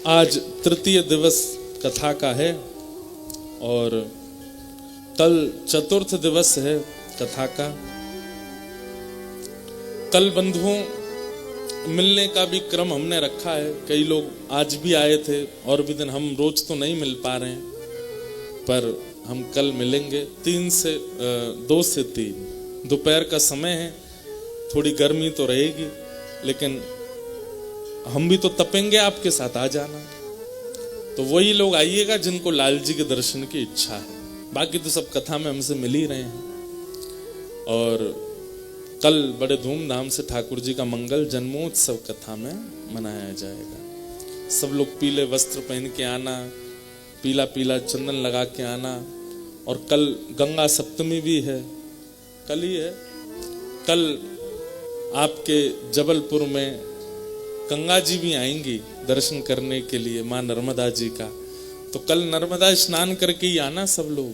आज तृतीय दिवस कथा का है और कल चतुर्थ दिवस है कथा का। कल बंधुओं मिलने का भी क्रम हमने रखा है। कई लोग आज भी आए थे और भी दिन, हम रोज तो नहीं मिल पा रहे हैं पर हम कल मिलेंगे 2 से 3 दोपहर का समय है। थोड़ी गर्मी तो रहेगी लेकिन हम भी तो तपेंगे, आपके साथ आ जाना। तो वही लोग आइएगा जिनको लाल जी के दर्शन की इच्छा है, बाकी तो सब कथा में हमसे मिल ही रहे हैं। और कल बड़े धूमधाम से ठाकुर जी का मंगल जन्मोत्सव कथा में मनाया जाएगा। सब लोग पीले वस्त्र पहन के आना, पीला पीला चंदन लगा के आना। और कल गंगा सप्तमी भी है, कल ही है। कल आपके जबलपुर में गंगा जी भी आएंगी दर्शन करने के लिए, माँ नर्मदा जी का। तो कल नर्मदा स्नान करके ही आना सब लोग।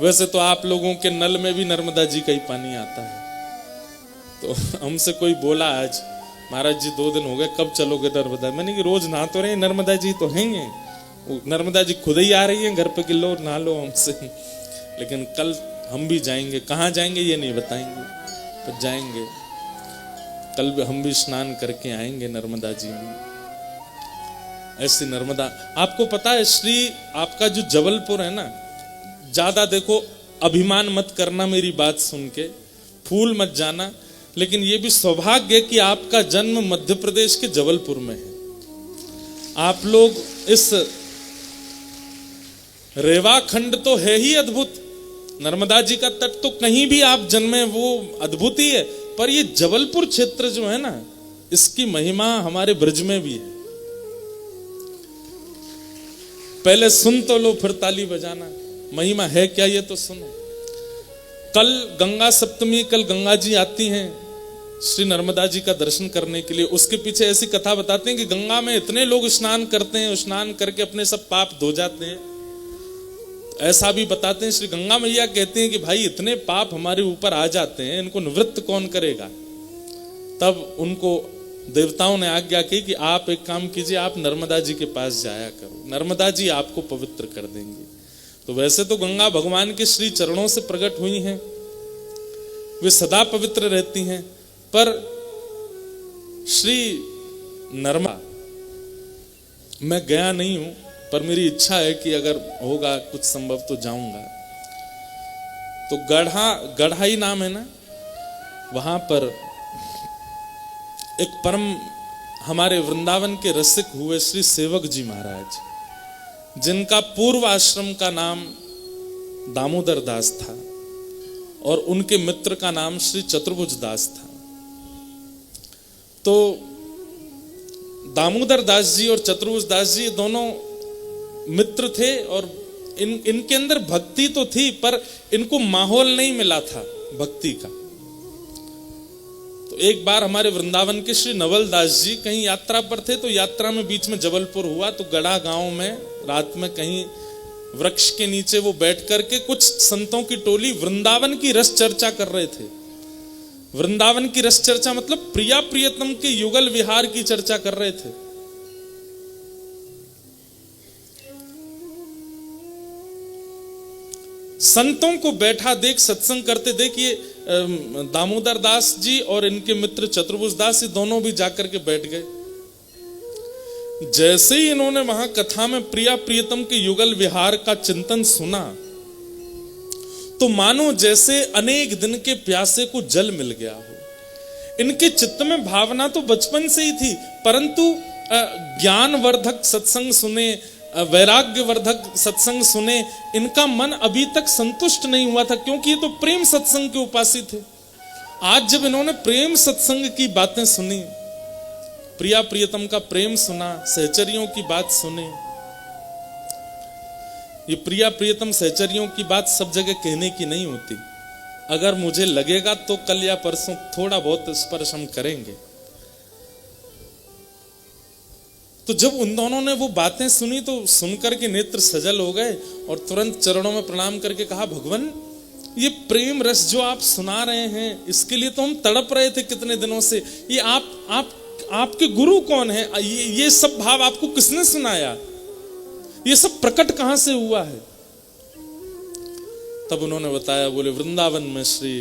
वैसे तो आप लोगों के नल में भी नर्मदा जी का ही पानी आता है। तो हमसे कोई बोला आज, महाराज जी 2 दिन हो गए, कब चलोगे नर्मदा? मैंने कि रोज नहा तो रहे, नर्मदा जी तो हैं। नर्मदा जी खुद ही आ रही है घर पे कि लो नहा लो हमसे। लेकिन कल हम भी जाएंगे। कहाँ जाएंगे ये नहीं बताएंगे, पर जाएंगे। कल भी हम भी स्नान करके आएंगे नर्मदा जी में। ऐसी नर्मदा, आपको पता है श्री आपका जो जबलपुर है ना, ज्यादा देखो अभिमान मत करना मेरी बात सुन के, फूल मत जाना, लेकिन ये भी सौभाग्य है कि आपका जन्म मध्य प्रदेश के जबलपुर में है। आप लोग इस रेवा खंड तो है ही अद्भुत, नर्मदा जी का तट तो कहीं भी आप जन्मे वो अद्भुत ही है, पर ये जबलपुर क्षेत्र जो है ना, इसकी महिमा हमारे ब्रज में भी है। पहले सुन तो लो फिर ताली बजाना, महिमा है क्या ये तो सुनो। कल गंगा सप्तमी, कल गंगा जी आती हैं श्री नर्मदा जी का दर्शन करने के लिए। उसके पीछे ऐसी कथा बताते हैं कि गंगा में इतने लोग स्नान करते हैं, स्नान करके अपने सब पाप धो जाते हैं। ऐसा भी बताते हैं, श्री गंगा मैया कहते हैं कि भाई इतने पाप हमारे ऊपर आ जाते हैं, इनको निवृत्त कौन करेगा? तब उनको देवताओं ने आज्ञा की कि आप एक काम कीजिए, आप नर्मदा जी के पास जाया करो, नर्मदा जी आपको पवित्र कर देंगे। तो वैसे तो गंगा भगवान के श्री चरणों से प्रकट हुई हैं, वे सदा पवित्र रहती हैं, पर श्री नर्मदा मैं गया नहीं हूं, पर मेरी इच्छा है कि अगर होगा कुछ संभव तो जाऊंगा। तो गढ़ाई नाम है ना, वहां पर एक परम हमारे वृंदावन के रसिक हुए श्री सेवक जी महाराज, जिनका पूर्व आश्रम का नाम दामोदर दास था और उनके मित्र का नाम श्री चतुर्भुज दास था। तो दामोदर दास जी और चतुर्भुज दास जी दोनों मित्र थे और इनके अंदर भक्ति तो थी, पर इनको माहौल नहीं मिला था भक्ति का। तो एक बार हमारे वृंदावन के श्री नवल दास जी कहीं यात्रा पर थे, तो यात्रा में बीच में जबलपुर हुआ, तो गढ़ा गांव में रात में कहीं वृक्ष के नीचे वो बैठ करके कुछ संतों की टोली वृंदावन की रस चर्चा कर रहे थे। वृंदावन की रस चर्चा मतलब प्रिया प्रियतम के युगल विहार की चर्चा कर रहे थे। संतों को बैठा देख, सत्संग करते देख, ये दामोदर दास जी और इनके मित्र चतुर्भुज दास, ये दोनों भी जाकर के बैठ गए। जैसे ही इन्होंने वहां कथा में प्रिया प्रियतम के युगल विहार का चिंतन सुना, तो मानो जैसे अनेक दिन के प्यासे को जल मिल गया हो। इनके चित्त में भावना तो बचपन से ही थी, परंतु ज्ञानवर्धक सत्संग सुने, वैराग्यवर्धक सत्संग सुने, इनका मन अभी तक संतुष्ट नहीं हुआ था, क्योंकि ये तो प्रेम सत्संग के उपासी थे। आज जब इन्होंने प्रेम सत्संग की बातें सुनी, प्रिया प्रियतम का प्रेम सुना, सहचरियों की बात सुनी। ये प्रिया प्रियतम सहचरियों की बात सब जगह कहने की नहीं होती। अगर मुझे लगेगा तो कल या परसों थोड़ा बहुत स्पर्श हम करेंगे। तो जब उन दोनों ने वो बातें सुनी तो सुनकर के नेत्र सजल हो गए और तुरंत चरणों में प्रणाम करके कहा, भगवान ये प्रेम रस जो आप सुना रहे हैं, इसके लिए तो हम तड़प रहे थे कितने दिनों से। ये आप आपके गुरु कौन है, ये सब भाव आपको किसने सुनाया, ये सब प्रकट कहां से हुआ है। तब उन्होंने बताया, बोले वृंदावन में श्री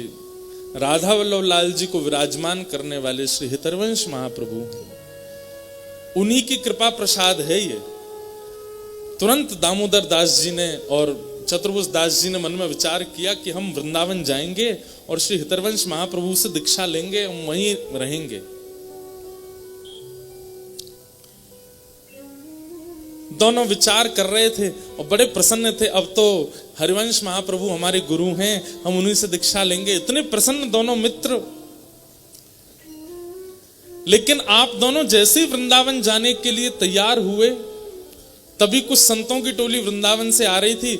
राधा वल्लभ लाल जी को विराजमान करने वाले श्री हितरवंश महाप्रभु, उन्हीं की कृपा प्रसाद है ये। तुरंत दामोदर दास जी ने और चतुर्भुज दास जी ने मन में विचार किया कि हम वृंदावन जाएंगे और श्री हितरवंश महाप्रभु से दीक्षा लेंगे, हम वहीं रहेंगे। दोनों विचार कर रहे थे और बड़े प्रसन्न थे, अब तो हरिवंश महाप्रभु हमारे गुरु हैं, हम उन्हीं से दीक्षा लेंगे। इतने प्रसन्न दोनों मित्र। लेकिन आप दोनों जैसे ही वृंदावन जाने के लिए तैयार हुए, तभी कुछ संतों की टोली वृंदावन से आ रही थी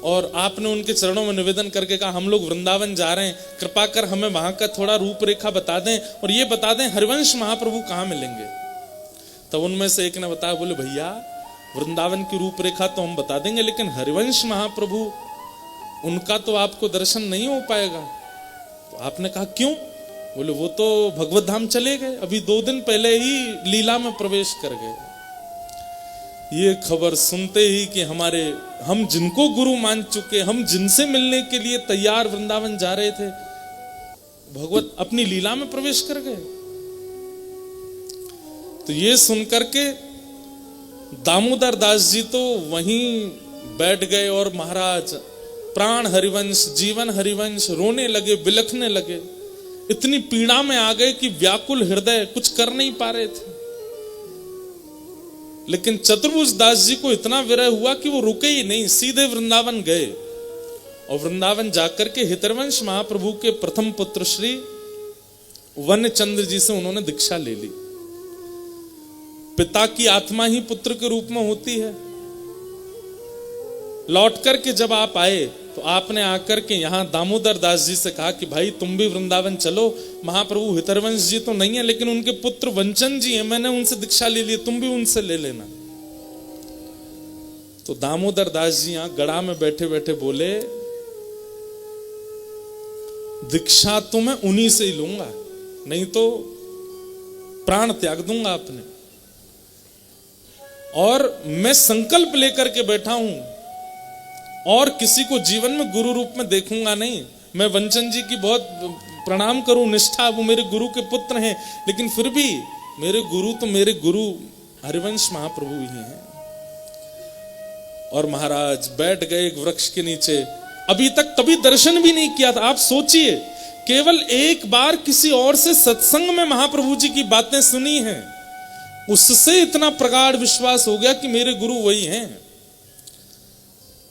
और आपने उनके चरणों में निवेदन करके कहा, हम लोग वृंदावन जा रहे हैं, कृपा कर हमें वहां का थोड़ा रूपरेखा बता दें और ये बता दें हरिवंश महाप्रभु कहां मिलेंगे। तब उनमें से एक ने बताया, बोले भैया वृंदावन की रूपरेखा तो हम बता देंगे, लेकिन हरिवंश महाप्रभु उनका तो आपको दर्शन नहीं हो पाएगा। तो आपने कहा क्यों? बोले वो तो भगवत धाम चले गए, अभी 2 दिन पहले ही लीला में प्रवेश कर गए। ये खबर सुनते ही कि हम जिनको गुरु मान चुके, हम जिनसे मिलने के लिए तैयार वृंदावन जा रहे थे, भगवत अपनी लीला में प्रवेश कर गए। तो ये सुनकर के दामोदर दास जी तो वहीं बैठ गए और महाराज प्राण हरिवंश, जीवन हरिवंश रोने लगे, बिलखने लगे, इतनी पीड़ा में आ गए कि व्याकुल हृदय कुछ कर नहीं पा रहे थे। लेकिन चतुर्भुज दास जी को इतना विरह हुआ कि वो रुके ही नहीं, सीधे वृंदावन गए और वृंदावन जाकर के हितरवंश महाप्रभु के प्रथम पुत्र श्री वनचंद्र जी से उन्होंने दीक्षा ले ली। पिता की आत्मा ही पुत्र के रूप में होती है। लौट करके जब आप आए तो आपने आकर के यहाँ दामोदर दास जी से कहा कि भाई तुम भी वृंदावन चलो, महाप्रभु हितरवंश जी तो नहीं है लेकिन उनके पुत्र वंचन जी हैं, मैंने उनसे दीक्षा ले ली, तुम भी उनसे ले लेना। तो दामोदर दास जी यहाँ गड़ा में बैठे बैठे बोले, दीक्षा तो मैं उन्हीं से ही लूंगा, नहीं तो प्राण त्याग दूंगा अपने। और मैं संकल्प लेकर के बैठा हूं और किसी को जीवन में गुरु रूप में देखूंगा नहीं। मैं वंचन जी की बहुत प्रणाम करूं, निष्ठा, वो मेरे गुरु के पुत्र हैं, लेकिन फिर भी मेरे गुरु तो मेरे गुरु हरिवंश महाप्रभु ही हैं। और महाराज बैठ गए एक वृक्ष के नीचे, अभी तक कभी दर्शन भी नहीं किया था। आप सोचिए, केवल एक बार किसी और से सत्संग में महाप्रभु जी की बातें सुनी हैं, उससे इतना प्रगाढ़ विश्वास हो गया कि मेरे गुरु वही हैं।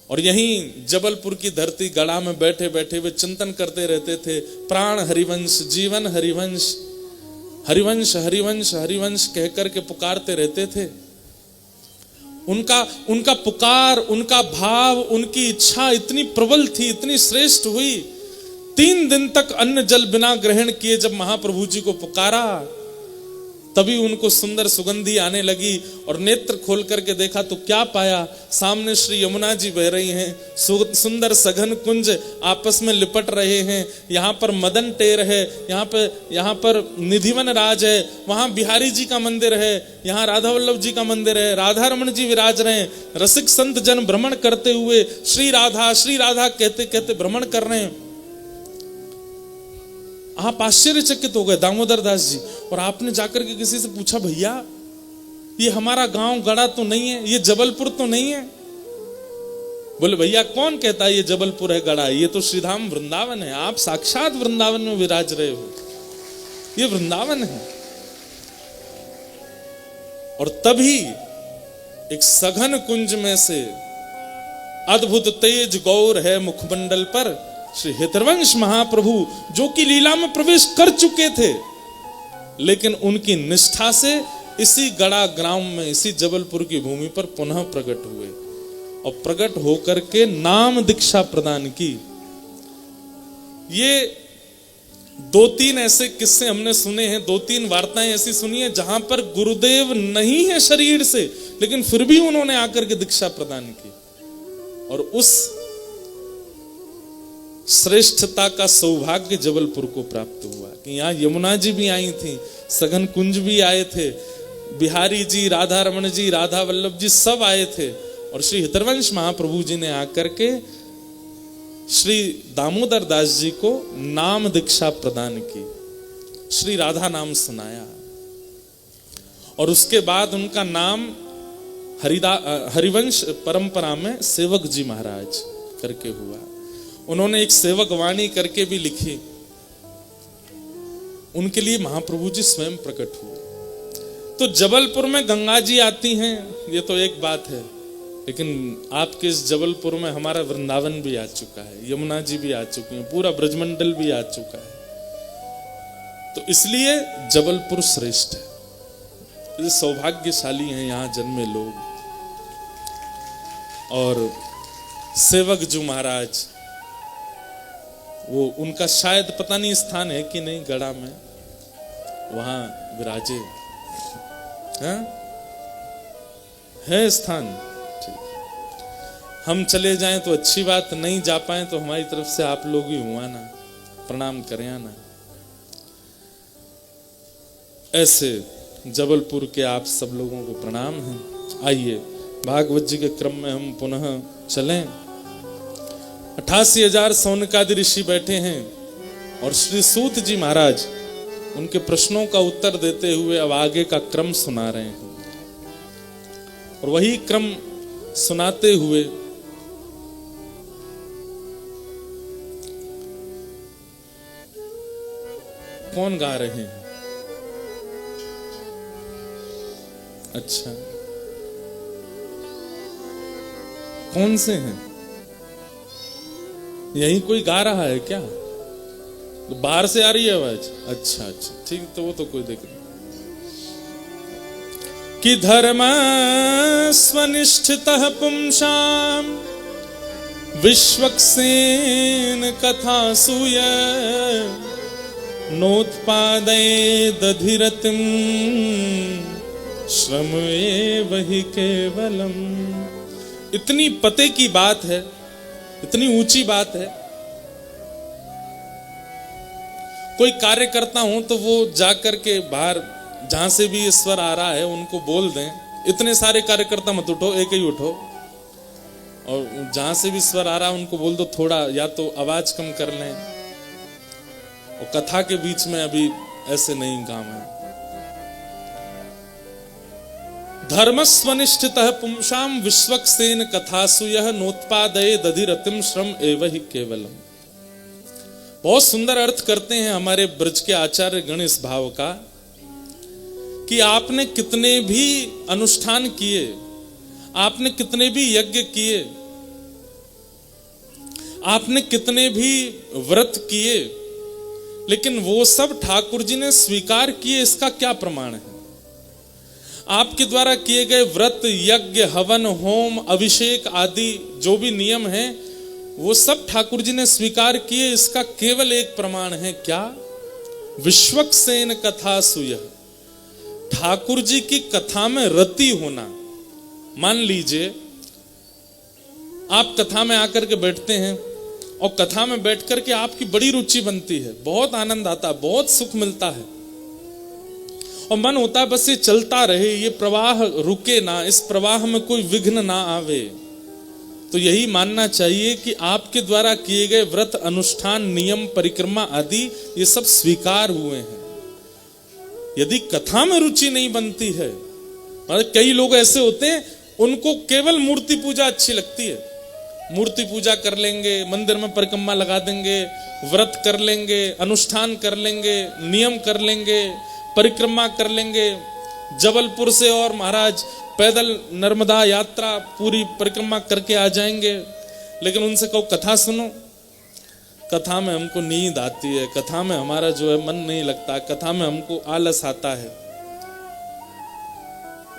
और यहीं जबलपुर की धरती गड़ा में बैठे बैठे वे चिंतन करते रहते थे, प्राण हरिवंश, जीवन हरिवंश, हरिवंश हरिवंश हरिवंश कहकर के पुकारते रहते थे। उनका पुकार, उनका भाव, उनकी इच्छा इतनी प्रबल थी, इतनी श्रेष्ठ हुई। 3 दिन तक अन्न जल बिना ग्रहण किए जब महाप्रभु जी को पुकारा, तभी उनको सुंदर सुगंधी आने लगी और नेत्र खोल करके देखा तो क्या पाया, सामने श्री यमुना जी बह रही हैं, सुंदर सघन कुंज आपस में लिपट रहे हैं। यहाँ पर मदन टेर है, यहाँ पर निधिवन राज है, वहाँ बिहारी जी का मंदिर है, यहाँ राधा वल्लभ जी का मंदिर है, राधा रमण जी विराज रहे हैं। रसिक संत जन भ्रमण करते हुए श्री राधा कहते कहते भ्रमण कर रहे हैं। आप आश्चर्यचकित हो गए दामोदर दास जी, और आपने जाकर के किसी से पूछा, भैया ये हमारा गांव गड़ा तो नहीं है, ये जबलपुर तो नहीं है? बोले भैया कौन कहता है ये जबलपुर है गड़ा, ये तो श्रीधाम वृंदावन है, आप साक्षात वृंदावन में विराज रहे हो, ये वृंदावन है। और तभी एक सघन कुंज में से अद्भुत तेज गौर है मुखमंडल पर श्री हितरवंश महाप्रभु, जो कि लीला में प्रवेश कर चुके थे, लेकिन उनकी निष्ठा से इसी गड़ा ग्राम में, इसी जबलपुर की भूमि पर पुनः प्रकट हुए और प्रकट होकर के नाम दीक्षा प्रदान की। ये 2-3 ऐसे किस्से हमने सुने हैं, 2-3 वार्ताएं ऐसी सुनी है जहां पर गुरुदेव नहीं है शरीर से, लेकिन फिर भी उन्होंने आकर के दीक्षा प्रदान की। और उस श्रेष्ठता का सौभाग्य जबलपुर को प्राप्त हुआ कि यहाँ यमुना जी भी आई थी, सघन कुंज भी आए थे, बिहारी जी, राधा रमन जी, राधा वल्लभ जी सब आए थे। और श्री हितरवंश महाप्रभु जी ने आकर के श्री दामोदर दास जी को नाम दीक्षा प्रदान की, श्री राधा नाम सुनाया। और उसके बाद उनका नाम हरिवंश परंपरा में सेवक जी महाराज करके हुआ। उन्होंने एक सेवक वाणी करके भी लिखी, उनके लिए महाप्रभु जी स्वयं प्रकट हुए। तो जबलपुर में गंगा जी आती हैं, ये तो एक बात है, लेकिन आपके इस जबलपुर में हमारा वृंदावन भी आ चुका है, यमुना जी भी आ चुकी हैं, पूरा ब्रजमंडल भी आ चुका है। तो इसलिए जबलपुर श्रेष्ठ है। ये सौभाग्यशाली हैं यहाँ जन्मे लोग। और सेवक जी महाराज, वो उनका शायद पता नहीं स्थान है कि नहीं, गढ़ा में वहां विराजे है स्थान। हम चले जाएं तो अच्छी बात, नहीं जा पाए तो हमारी तरफ से आप लोग ही हुआ ना, प्रणाम करें आना। ऐसे जबलपुर के आप सब लोगों को प्रणाम है। आइए भागवत जी के क्रम में हम पुनः चलें। 88,000 सौनकादि ऋषि बैठे हैं और श्री सूत जी महाराज उनके प्रश्नों का उत्तर देते हुए अब आगे का क्रम सुना रहे हैं। और वही क्रम सुनाते हुए कौन गा रहे हैं? अच्छा, कौन से हैं? यही कोई गा रहा है क्या? तो बाहर से आ रही है आवाज? अच्छा अच्छा, ठीक, तो वो तो कोई देख नहीं। कि धर्म स्वनिष्ठितः पुंसाम विश्वक्सेन कथा सूय नोत्पादे दधिरतिम श्रम एव हि केवलम। इतनी पते की बात है, इतनी ऊंची बात है। कोई कार्य करता हूं तो वो जाकर के बाहर जहां से भी ईश्वर आ रहा है उनको बोल दें, इतने सारे कार्यकर्ता मत उठो, एक ही उठो। और जहां से भी ईश्वर आ रहा है उनको बोल दो थोड़ा या तो आवाज कम कर लें। और कथा के बीच में अभी ऐसे नहीं काम है। धर्मस्वनिष्ठितः पुंसाम विश्वक्सेन कथासु यह नोत्पादये दधिरतिम श्रम एव हि केवलम। बहुत सुंदर अर्थ करते हैं हमारे ब्रज के आचार्य गण इस भाव का कि आपने कितने भी अनुष्ठान किए, आपने कितने भी यज्ञ किए, आपने कितने भी व्रत किए, लेकिन वो सब ठाकुर जी ने स्वीकार किए, इसका क्या प्रमाण है? आपके द्वारा किए गए व्रत, यज्ञ, हवन, होम, अभिषेक आदि जो भी नियम हैं वो सब ठाकुर जी ने स्वीकार किए। इसका केवल एक प्रमाण है, क्या? विश्वक्सेन कथा सुय, ठाकुर जी की कथा में रति होना। मान लीजिए आप कथा में आकर के बैठते हैं और कथा में बैठ करके आपकी बड़ी रुचि बनती है, बहुत आनंद आता है, बहुत सुख मिलता है और मन होता है बस ये चलता रहे, ये प्रवाह रुके ना, इस प्रवाह में कोई विघ्न ना आवे। तो यही मानना चाहिए कि आपके द्वारा किए गए व्रत, अनुष्ठान, नियम, परिक्रमा आदि ये सब स्वीकार हुए हैं। यदि कथा में रुचि नहीं बनती है, मतलब कई लोग ऐसे होते हैं उनको केवल मूर्ति पूजा अच्छी लगती है, मूर्ति पूजा कर लेंगे, मंदिर में परिक्रमा लगा देंगे, व्रत कर लेंगे, अनुष्ठान कर लेंगे, नियम कर लेंगे, परिक्रमा कर लेंगे, जबलपुर से और महाराज पैदल नर्मदा यात्रा पूरी परिक्रमा करके आ जाएंगे। लेकिन उनसे कहो कथा सुनो, कथा में हमको नींद आती है, कथा में हमारा जो है मन नहीं लगता, कथा में हमको आलस आता है।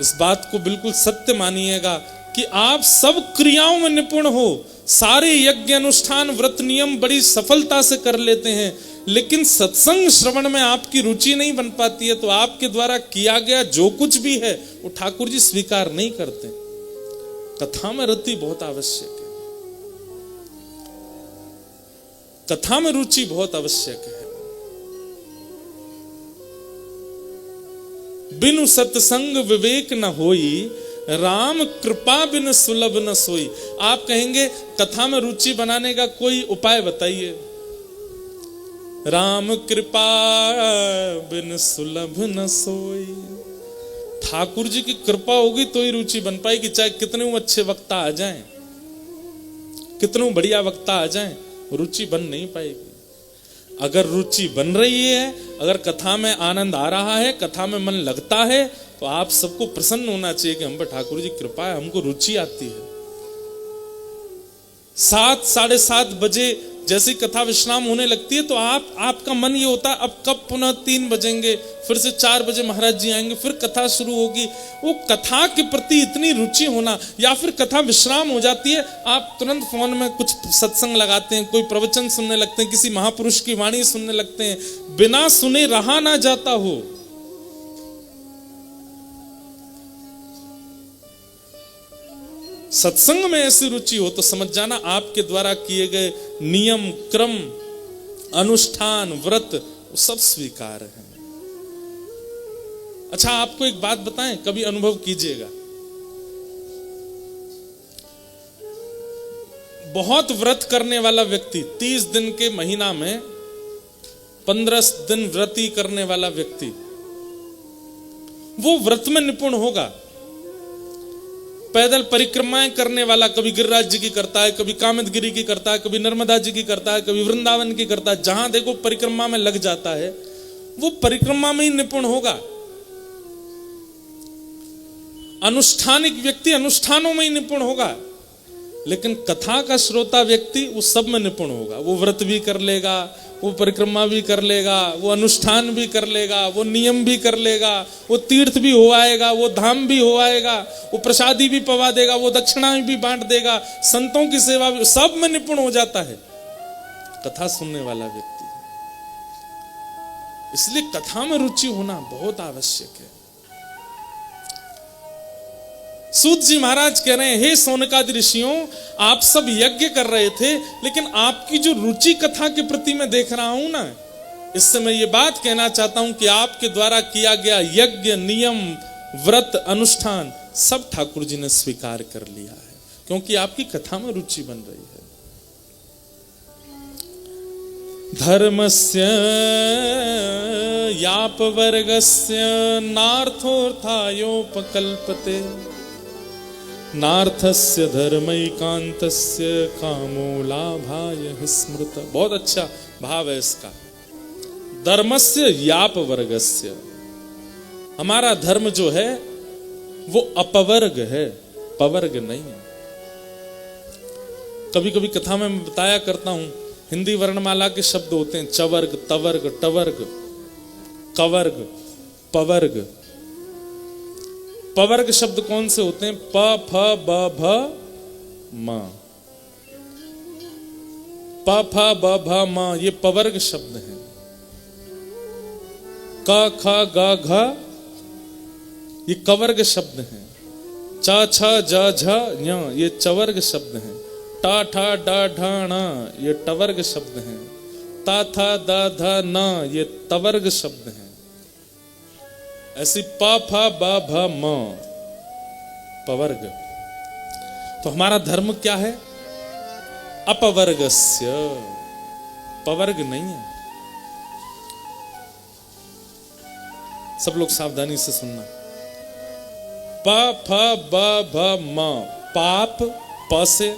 इस बात को बिल्कुल सत्य मानिएगा कि आप सब क्रियाओं में निपुण हो, सारे यज्ञ, अनुष्ठान, व्रत, नियम बड़ी सफलता से कर लेते हैं, लेकिन सत्संग श्रवण में आपकी रुचि नहीं बन पाती है, तो आपके द्वारा किया गया जो कुछ भी है वो ठाकुर जी स्वीकार नहीं करते। कथा में रति बहुत आवश्यक है, कथा में रुचि बहुत आवश्यक है। बिनु सत्संग विवेक न होई, राम कृपा बिन सुलभ न सोई। आप कहेंगे कथा में रुचि बनाने का कोई उपाय बताइए। राम कृपा बिन सुलभ न सोई। ठाकुर जी की कृपा होगी तो ही रुचि बन पाएगी, चाहे कितने अच्छे वक्ता आ जाएं, कितने बढ़िया वक्ता आ जाएं, रुचि बन नहीं पाएगी। अगर रुचि बन रही है, अगर कथा में आनंद आ रहा है, कथा में मन लगता है, तो आप सबको प्रसन्न होना चाहिए कि हम पर ठाकुर जी कृपा है, हमको रुचि आती है। 7, 7:30 बजे जैसी कथा विश्राम होने लगती है तो आपका मन ये होता है अब कब पुनः 3 बजेंगे, फिर से 4 बजे महाराज जी आएंगे, फिर कथा शुरू होगी। वो कथा के प्रति इतनी रुचि होना, या फिर कथा विश्राम हो जाती है, आप तुरंत फोन में कुछ सत्संग लगाते हैं, कोई प्रवचन सुनने लगते हैं, किसी महापुरुष की वाणी सुनने लगते हैं, बिना सुने रहा ना जाता हो। सत्संग में ऐसी रुचि हो तो समझ जाना आपके द्वारा किए गए नियम, क्रम, अनुष्ठान, व्रत सब स्वीकार है। अच्छा, आपको एक बात बताएं, कभी अनुभव कीजिएगा। बहुत व्रत करने वाला व्यक्ति, 30 दिन के महीना में 15 दिन व्रती करने वाला व्यक्ति, वो व्रत में निपुण होगा। पैदल परिक्रमाएं करने वाला, कभी गिरिराज जी की करता है, कभी कामितगिरी की करता है, कभी नर्मदा जी की करता है, कभी वृंदावन की करता है, जहां देखो परिक्रमा में लग जाता है, वो परिक्रमा में ही निपुण होगा। अनुष्ठानिक व्यक्ति अनुष्ठानों में ही निपुण होगा, लेकिन कथा का श्रोता व्यक्ति वो सब में निपुण होगा। वो व्रत भी कर लेगा, वो परिक्रमा भी कर लेगा, वो अनुष्ठान भी कर लेगा, वो नियम भी कर लेगा, वो तीर्थ भी हो आएगा, वो धाम भी हो आएगा, वो प्रसादी भी पवा देगा, वो दक्षिणा भी बांट देगा, संतों की सेवा भी, सब में निपुण हो जाता है कथा सुनने वाला व्यक्ति। इसलिए कथा में रुचि होना बहुत आवश्यक है। सूत जी महाराज कह रहे हैं, हे सौनकादि ऋषियों, आप सब यज्ञ कर रहे थे, लेकिन आपकी जो रुचि कथा के प्रति मैं देख रहा हूं ना, इससे मैं ये बात कहना चाहता हूं कि आपके द्वारा किया गया यज्ञ, नियम, व्रत, अनुष्ठान सब ठाकुर जी ने स्वीकार कर लिया है, क्योंकि आपकी कथा में रुचि बन रही है। धर्मस्य यापवर्गस्य नार्थोर्थायोपकल्पते, नार्थस्य धर्मैकान्तस्य कामो लाभाय स्मृत। बहुत अच्छा भाव है इसका। धर्मस्य यापवर्गस्य, हमारा धर्म जो है वो अपवर्ग है, पवर्ग नहीं है। कभी कभी कथा में मैं बताया करता हूं, हिंदी वर्णमाला के शब्द होते हैं चवर्ग, तवर्ग, टवर्ग, कवर्ग, पवर्ग। पवर्ग शब्द कौन से होते हैं? प, फ, ब, भ, म। प, फ, ब, भ, म ये पवर्ग शब्द हैं। क, ख, ग, घ ये कवर्ग शब्द हैं। च, छ, ज, झ, ञ ये चवर्ग शब्द हैं। ट, ठ, ड, ढ, ण ये टवर्ग शब्द हैं। त, थ, द, ध, न ये तवर्ग शब्द हैं। ऐसी प, फ, ब, भ, म पवर्ग। तो हमारा धर्म क्या है? अपवर्गस्य, पवर्ग नहीं है। सब लोग सावधानी से सुनना। प, फ, ब, भ, म पाप, प से,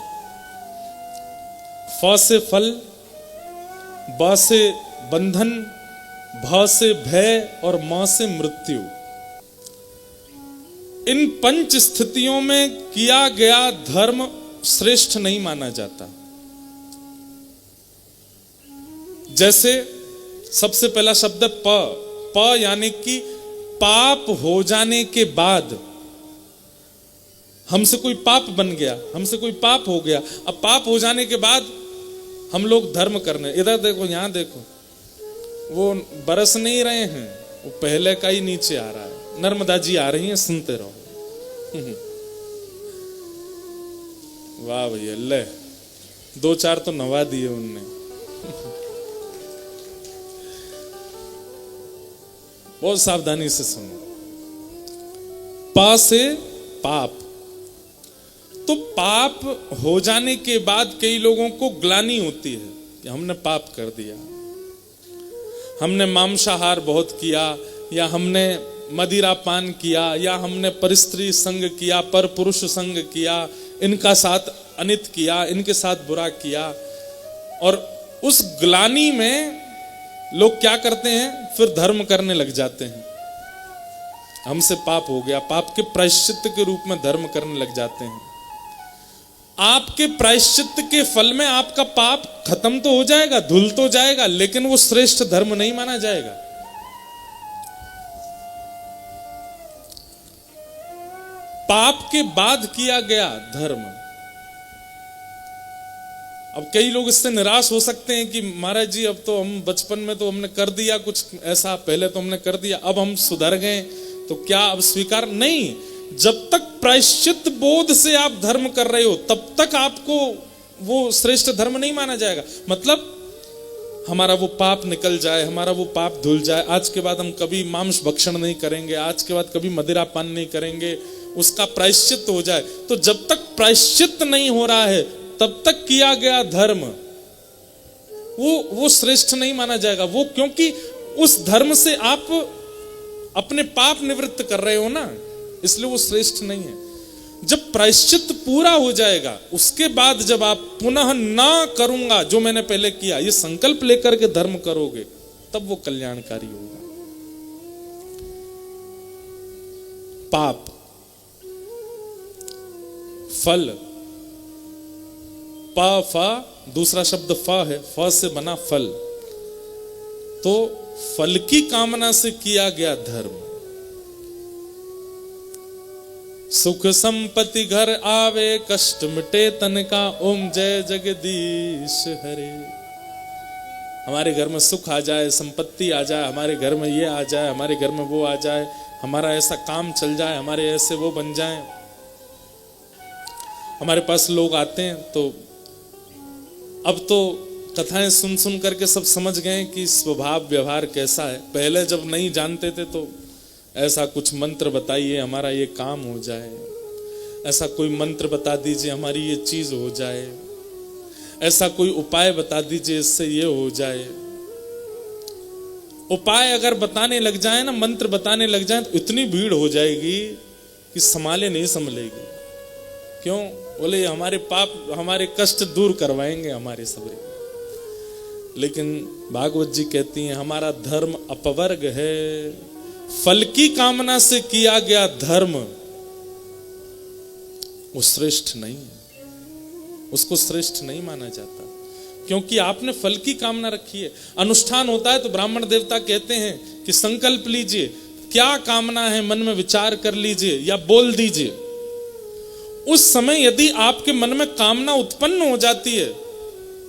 फ से फल, ब से बंधन, भ से भय और म से मृत्यु। इन 5 स्थितियों में किया गया धर्म श्रेष्ठ नहीं माना जाता। जैसे सबसे पहला शब्द प, प यानी कि पाप हो जाने के बाद, हमसे कोई पाप बन गया, हमसे कोई पाप हो गया, अब पाप हो जाने के बाद हम लोग धर्म करने, इधर देखो, यहां देखो, वो बरस नहीं रहे हैं, वो पहले का ही नीचे आ रहा है। नर्मदा जी आ रही हैं, सुनते रहो। वाह भैया, ले 2-4 तो नवा दिए उनने। बहुत सावधानी से सुनो। पा से पाप। तो पाप हो जाने के बाद कई लोगों को ग्लानि होती है कि हमने पाप कर दिया, हमने मांसाहार बहुत किया, या हमने मदिरा पान किया, या हमने परस्त्री संग किया, पर पुरुष संग किया, इनका साथ अनित किया, इनके साथ बुरा किया। और उस ग्लानि में लोग क्या करते हैं, फिर धर्म करने लग जाते हैं। हमसे पाप हो गया, पाप के प्रायश्चित के रूप में धर्म करने लग जाते हैं। आपके प्रायश्चित के फल में आपका पाप खत्म तो हो जाएगा, धुल तो जाएगा, लेकिन वो श्रेष्ठ धर्म नहीं माना जाएगा। पाप के बाद किया गया धर्म। अब कई लोग इससे निराश हो सकते हैं कि महाराज जी अब तो हम बचपन में तो हमने कर दिया कुछ ऐसा, पहले तो हमने कर दिया, अब हम सुधर गए तो क्या अब स्वीकार नहीं। जब तक प्रायश्चित बोध से आप धर्म कर रहे हो तब तक आपको वो श्रेष्ठ धर्म नहीं माना जाएगा। मतलब हमारा वो पाप निकल जाए, हमारा वो पाप धुल जाए, आज के बाद हम कभी मांस भक्षण नहीं करेंगे, आज के बाद कभी मदिरा पान नहीं करेंगे, उसका प्रायश्चित हो जाए। तो जब तक प्रायश्चित नहीं हो रहा है तब तक किया गया धर्म वो श्रेष्ठ नहीं माना जाएगा। वो क्योंकि उस धर्म से आप अपने पाप निवृत्त कर रहे हो ना, इसलिए वो श्रेष्ठ नहीं है। जब प्रायश्चित पूरा हो जाएगा उसके बाद जब आप पुनः ना करूंगा जो मैंने पहले किया, ये संकल्प लेकर के धर्म करोगे, तब वो कल्याणकारी होगा। पाप, फल, पा फा दूसरा शब्द फ है, फ से बना फल। तो फल की कामना से किया गया धर्म। सुख संपत्ति घर आवे, कष्ट मिटे तन का, ओम जय जगदीश हरे। हमारे घर में सुख आ जाए, संपत्ति आ जाए, हमारे घर में ये आ जाए, हमारे घर में वो आ जाए, हमारा ऐसा काम चल जाए, हमारे ऐसे वो बन जाए। हमारे पास लोग आते हैं तो अब तो कथाएं सुन सुन करके सब समझ गए कि स्वभाव व्यवहार कैसा है। पहले जब नहीं जानते थे तो ऐसा कुछ मंत्र बताइए हमारा ये काम हो जाए, ऐसा कोई मंत्र बता दीजिए हमारी ये चीज हो जाए, ऐसा कोई उपाय बता दीजिए इससे ये हो जाए। उपाय अगर बताने लग जाए ना, मंत्र बताने लग जाए तो इतनी भीड़ हो जाएगी कि संभाले नहीं संभलेगी। क्यों? बोले हमारे पाप, हमारे कष्ट दूर करवाएंगे हमारे सबरे। लेकिन भागवत जी कहती हैं हमारा धर्म अपवर्ग है। फल की कामना से किया गया धर्म वो श्रेष्ठ नहीं है, उसको श्रेष्ठ नहीं माना जाता, क्योंकि आपने फल की कामना रखी है। अनुष्ठान होता है तो ब्राह्मण देवता कहते हैं कि संकल्प लीजिए, क्या कामना है मन में विचार कर लीजिए या बोल दीजिए। उस समय यदि आपके मन में कामना उत्पन्न हो जाती है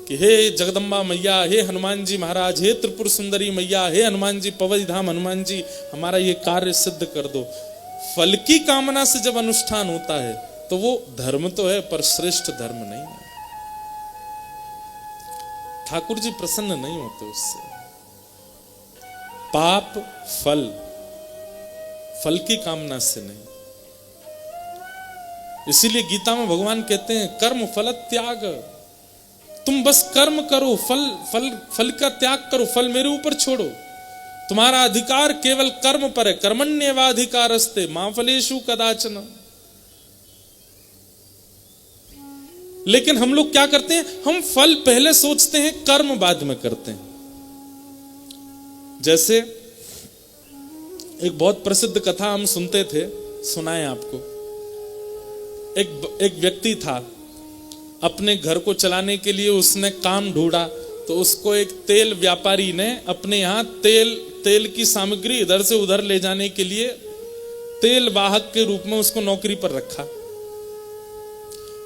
कि हे जगदम्बा मैया, हे हनुमान जी महाराज, हे त्रिपुर सुंदरी मैया, हे हनुमान जी पवई धाम हनुमान जी, हमारा ये कार्य सिद्ध कर दो। फल की कामना से जब अनुष्ठान होता है तो वो धर्म तो है पर श्रेष्ठ धर्म नहीं है। ठाकुर जी प्रसन्न नहीं होते उससे। पाप फल, फल की कामना से नहीं। इसीलिए गीता में भगवान कहते हैं कर्म फल त्याग। तुम बस कर्म करो, फल का त्याग करो, फल मेरे ऊपर छोड़ो। तुम्हारा अधिकार केवल कर्म पर है। कर्मण्येवाधिकारस्ते मा फलेषु कदाचन। लेकिन हम लोग क्या करते हैं, हम फल पहले सोचते हैं, कर्म बाद में करते हैं। जैसे एक बहुत प्रसिद्ध कथा हम सुनते थे, सुनाएं आपको। एक व्यक्ति था, अपने घर को चलाने के लिए उसने काम ढूंढा, तो उसको एक तेल व्यापारी ने अपने यहाँ तेल की सामग्री इधर से उधर ले जाने के लिए तेल वाहक के रूप में उसको नौकरी पर रखा।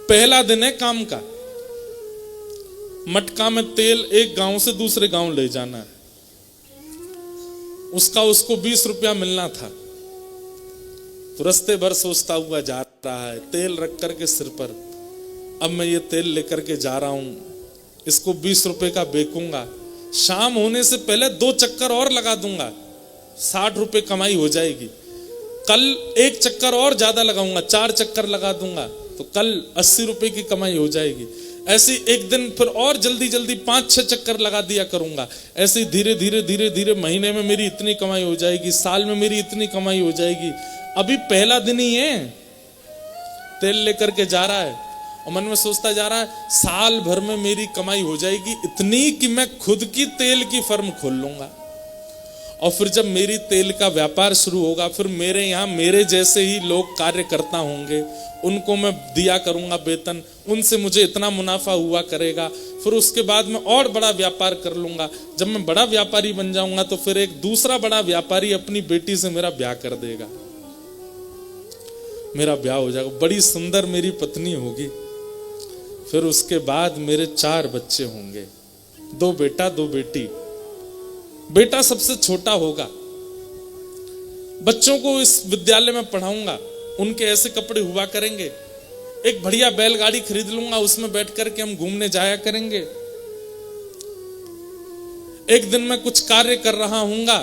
पहला दिन है काम का, मटका में तेल एक गांव से दूसरे गांव ले जाना है। उसको 20 रुपया मिलना था। तो रास्ते भर सोचता हुआ जा रहा है, तेल रख करके सिर पर, अब मैं ये तेल लेकर के जा रहा हूं, इसको 20 रुपए का बेचूंगा, शाम होने से पहले 2 चक्कर और लगा दूंगा, 60 रुपए कमाई हो जाएगी। कल एक चक्कर और ज्यादा लगाऊंगा, 4 चक्कर लगा दूंगा तो कल 80 रुपए की कमाई हो जाएगी। ऐसे एक दिन फिर और जल्दी जल्दी 5-6 चक्कर लगा दिया करूंगा। ऐसे धीरे धीरे धीरे धीरे महीने में मेरी इतनी कमाई हो जाएगी, साल में मेरी इतनी कमाई हो जाएगी। अभी पहला दिन ही है, तेल लेकर के जा रहा है और मन में सोचता जा रहा है साल भर में मेरी कमाई हो जाएगी इतनी कि मैं खुद की तेल की फर्म खोल लूंगा। और फिर जब मेरी तेल का व्यापार शुरू होगा, फिर मेरे यहाँ मेरे जैसे ही लोग कार्य करता होंगे, उनको मैं दिया करूंगा वेतन, उनसे मुझे इतना मुनाफा हुआ करेगा। फिर उसके बाद मैं और बड़ा व्यापार कर लूंगा। जब मैं बड़ा व्यापारी बन जाऊंगा तो फिर एक दूसरा बड़ा व्यापारी अपनी बेटी से मेरा ब्याह कर देगा, मेरा ब्याह हो जाएगा, बड़ी सुंदर मेरी पत्नी होगी। फिर उसके बाद मेरे 4 बच्चे होंगे, 2 बेटा 2 बेटी। बेटा सबसे छोटा होगा, बच्चों को इस विद्यालय में पढ़ाऊंगा, उनके ऐसे कपड़े हुआ करेंगे। एक बढ़िया बैलगाड़ी खरीद लूंगा, उसमें बैठ करके हम घूमने जाया करेंगे। एक दिन मैं कुछ कार्य कर रहा हूंगा,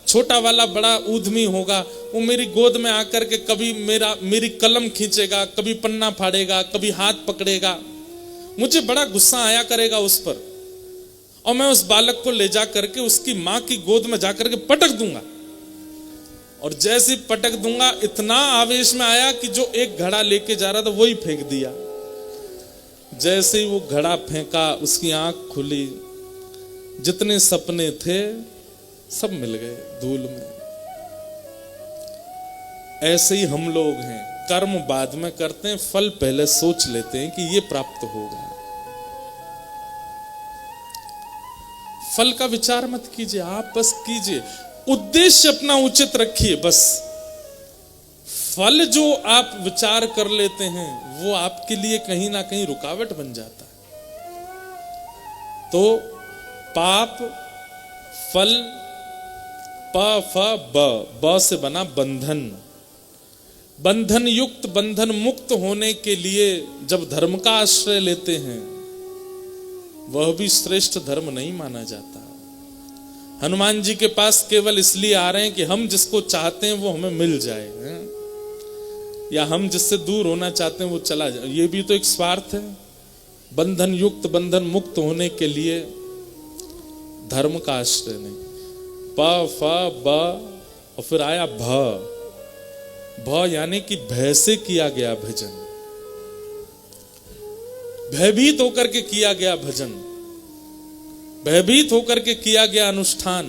छोटा वाला बड़ा उद्यमी होगा, वो मेरी गोद में आकर के कभी मेरी कलम खींचेगा, कभी पन्ना फाड़ेगा, कभी हाथ पकड़ेगा। मुझे बड़ा गुस्सा आया करेगा उस पर, और मैं उस बालक को ले जा करके उसकी मां की गोद में जाकर के पटक दूंगा। और जैसे पटक दूंगा, इतना आवेश में आया कि जो एक घड़ा लेके जा रहा था वही फेंक दिया। जैसे ही वो घड़ा फेंका, उसकी आंख खुली, जितने सपने थे सब मिल गए धूल में। ऐसे ही हम लोग हैं, कर्म बाद में करते हैं, फल पहले सोच लेते हैं कि ये प्राप्त होगा। फल का विचार मत कीजिए, आप बस कीजिए, उद्देश्य अपना उचित रखिए बस। फल जो आप विचार कर लेते हैं वो आपके लिए कहीं ना कहीं रुकावट बन जाता है। तो पाप फल, प फ ब से बना बंधन। बंधन युक्त, बंधन मुक्त होने के लिए जब धर्म का आश्रय लेते हैं, वह भी श्रेष्ठ धर्म नहीं माना जाता। हनुमान जी के पास केवल इसलिए आ रहे हैं कि हम जिसको चाहते हैं वो हमें मिल जाए, या हम जिससे दूर होना चाहते हैं वो चला जाए। ये भी तो एक स्वार्थ है। बंधन युक्त, बंधन मुक्त होने के लिए धर्म का आश्रय नहीं। प फ ब और फिर आया भ। भ यानी कि भय से किया गया भजन, भयभीत होकर के किया गया भजन, भयभीत होकर के किया गया अनुष्ठान,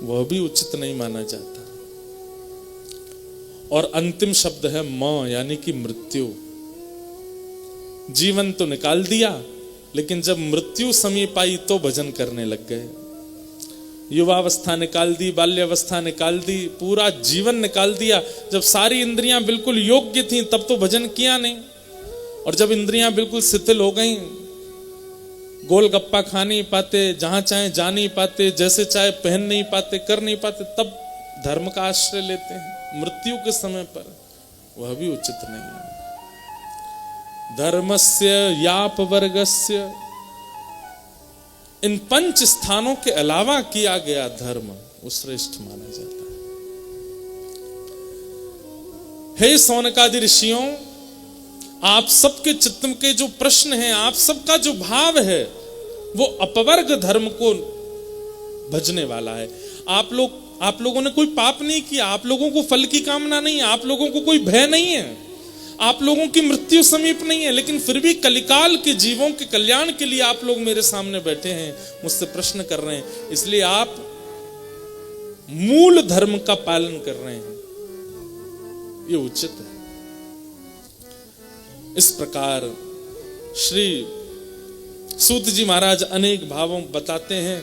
वह भी उचित नहीं माना जाता। और अंतिम शब्द है म, यानी कि मृत्यु। जीवन तो निकाल दिया, लेकिन जब मृत्यु समीप आई तो भजन करने लग गए। युवावस्था निकाल दी, बाल्यावस्था निकाल दी, पूरा जीवन निकाल दिया। जब सारी इंद्रियां बिल्कुल योग्य थीं तब तो भजन किया नहीं, और जब इंद्रियां बिल्कुल शिथिल हो गईं, गोलगप्पा खा नहीं पाते, जहां चाहे जा नहीं पाते, जैसे चाहे पहन नहीं पाते, कर नहीं पाते, तब धर्म का आश्रय लेते हैं मृत्यु के समय पर। वह भी उचित नहीं है। धर्मस्य याप वर्गस्य, इन 5 स्थानों के अलावा किया गया धर्म वो श्रेष्ठ माना जाता है। हे सौनकादि ऋषियों, आप सबके चित्त के जो प्रश्न हैं, आप सबका जो भाव है, वो अपवर्ग धर्म को भजने वाला है। आप लोगों ने कोई पाप नहीं किया, आप लोगों को फल की कामना नहीं है, आप लोगों को कोई भय नहीं है, आप लोगों की मृत्यु समीप नहीं है, लेकिन फिर भी कलिकाल के जीवों के कल्याण के लिए आप लोग मेरे सामने बैठे हैं, मुझसे प्रश्न कर रहे हैं। इसलिए आप मूल धर्म का पालन कर रहे हैं, ये उचित है। इस प्रकार श्री सूत जी महाराज अनेक भावों बताते हैं,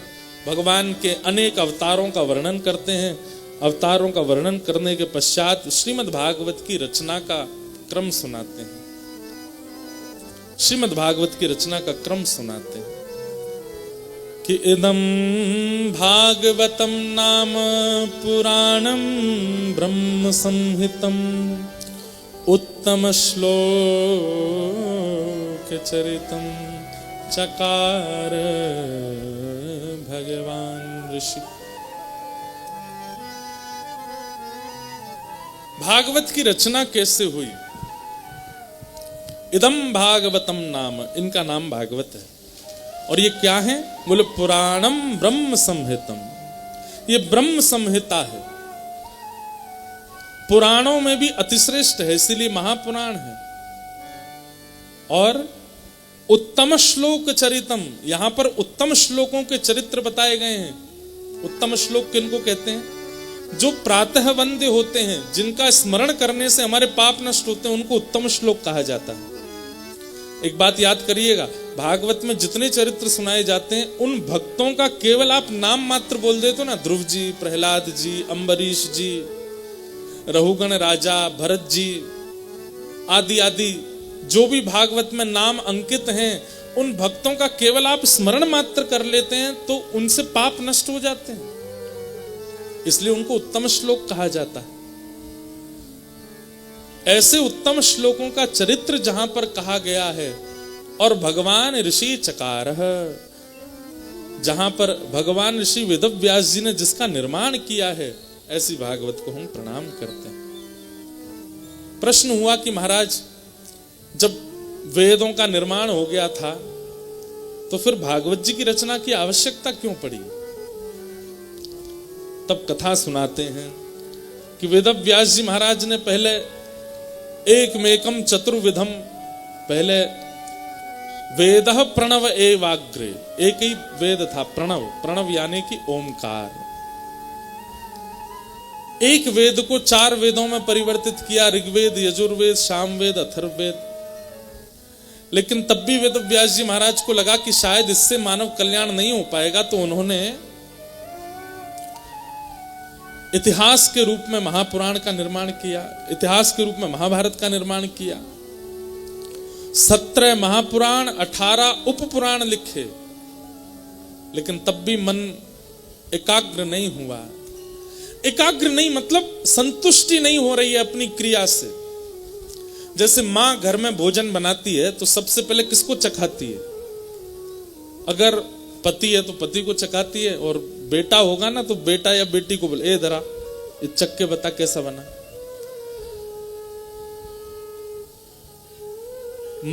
भगवान के अनेक अवतारों का वर्णन करते हैं। अवतारों का वर्णन करने के पश्चात श्रीमद् भागवत की रचना का क्रम सुनाते हैं। श्रीमद् भागवत की रचना का क्रम सुनाते हैं कि इदं भागवतम नाम पुराणम ब्रह्म संहितम उत्तम श्लोक चरितम चकार भगवान ऋषि। भागवत की रचना कैसे हुई? इदम भागवतम नाम, इनका नाम भागवत है। और ये क्या है? बोले पुराणम ब्रह्म संहितम, ये ब्रह्म संहिता है, पुराणों में भी अतिश्रेष्ठ है, इसीलिए महापुराण है। और उत्तम श्लोक चरितम, यहां पर उत्तम श्लोकों के चरित्र बताए गए हैं। उत्तम श्लोक किनको कहते हैं? जो प्रातः वंद्य होते हैं, जिनका स्मरण करने से हमारे पाप नष्ट होते हैं, उनको उत्तम श्लोक कहा जाता है। एक बात याद करिएगा, भागवत में जितने चरित्र सुनाए जाते हैं, उन भक्तों का केवल आप नाम मात्र बोल देते हो ना, ध्रुव जी, प्रहलाद जी, अम्बरीश जी, रघुगण राजा, भरत जी आदि आदि, जो भी भागवत में नाम अंकित हैं, उन भक्तों का केवल आप स्मरण मात्र कर लेते हैं तो उनसे पाप नष्ट हो जाते हैं, इसलिए उनको उत्तम श्लोक कहा जाता है। ऐसे उत्तम श्लोकों का चरित्र जहां पर कहा गया है, और भगवान ऋषि चकार, जहां पर भगवान ऋषि वेदव्यास जी ने जिसका निर्माण किया है, ऐसी भागवत को हम प्रणाम करते हैं। प्रश्न हुआ कि महाराज, जब वेदों का निर्माण हो गया था तो फिर भागवत जी की रचना की आवश्यकता क्यों पड़ी? तब कथा सुनाते हैं कि वेदव्यास जी महाराज ने पहले एकमेकम चतुर्विधम, पहले वेदः प्रणव एवाग्रे, एक ही वेद था प्रणव, प्रणव यानी कि ओमकार। एक वेद को 4 वेदों में परिवर्तित किया, ऋग्वेद, यजुर्वेद, सामवेद, अथर्ववेद। लेकिन तब भी वेदव्यास जी महाराज को लगा कि शायद इससे मानव कल्याण नहीं हो पाएगा, तो उन्होंने इतिहास के रूप में महापुराण का निर्माण किया, इतिहास के रूप में महाभारत का निर्माण किया। 17 महापुराण, 18 उपपुराण लिखे, लेकिन तब भी मन एकाग्र नहीं हुआ। एकाग्र नहीं मतलब संतुष्टि नहीं हो रही है अपनी क्रिया से। जैसे मां घर में भोजन बनाती है तो सबसे पहले किसको चखाती है? अगर पति है तो पति को चखाती है, और बेटा होगा ना तो बेटा या बेटी को बोले, ए धरा ये चख के बता कैसा बना।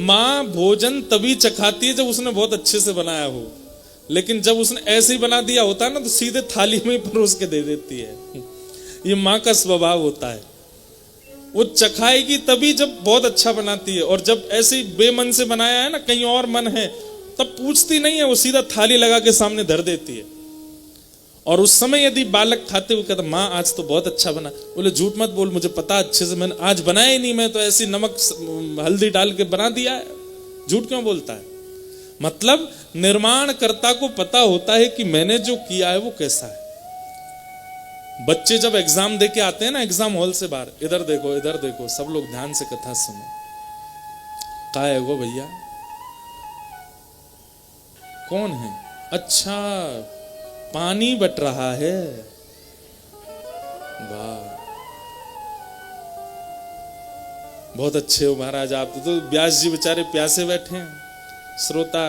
मां भोजन तभी चखाती है जब उसने बहुत अच्छे से बनाया हो, लेकिन जब उसने ऐसे ही बना दिया होता है ना तो सीधे थाली में ही परोस के दे देती है। ये मां का स्वभाव होता है, वो चखाएगी तभी जब बहुत अच्छा बनाती है, और जब ऐसे ही बेमन से बनाया है ना, कहीं और मन है, तब पूछती नहीं है, वो सीधा थाली लगा के सामने धर देती है। और उस समय यदि बालक खाते हुए कहता, माँ आज तो बहुत अच्छा बना, बोले झूठ मत बोल, मुझे पता अच्छे से, मैंने आज बनाया ही नहीं, मैं तो ऐसी नमक हल्दी डाल के बना दिया है। झूठ क्यों बोलता है? मतलब निर्माणकर्ता को पता होता है कि मैंने जो किया है वो कैसा है। बच्चे जब एग्जाम दे के आते हैं ना एग्जाम हॉल से बाहर, इधर देखो इधर देखो, सब लोग ध्यान से कथा सुनो। कहा है वो भैया? कौन है? अच्छा पानी बट रहा है। वाह बहुत अच्छे हो महाराज आप तो व्यास जी बेचारे प्यासे बैठे हैं, श्रोता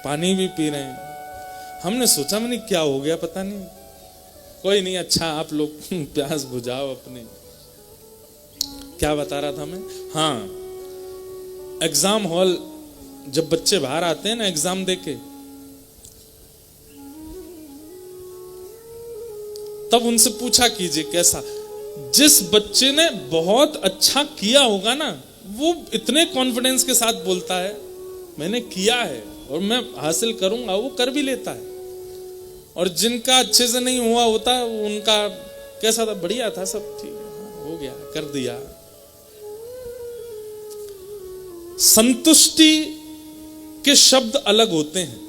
पानी भी पी रहे हैं। हमने सोचा मैंने क्या हो गया पता नहीं, कोई नहीं, अच्छा आप लोग प्यास बुझाओ अपने। क्या बता रहा था मैं? हाँ, एग्जाम हॉल जब बच्चे बाहर आते हैं ना एग्जाम देके, तब उनसे पूछा कीजिए कैसा। जिस बच्चे ने बहुत अच्छा किया होगा ना, वो इतने कॉन्फिडेंस के साथ बोलता है मैंने किया है और मैं हासिल करूंगा, वो कर भी लेता है। और जिनका अच्छे से नहीं हुआ होता उनका कैसा था? बढ़िया था, सब ठीक हो गया, कर दिया। संतुष्टि के शब्द अलग होते हैं।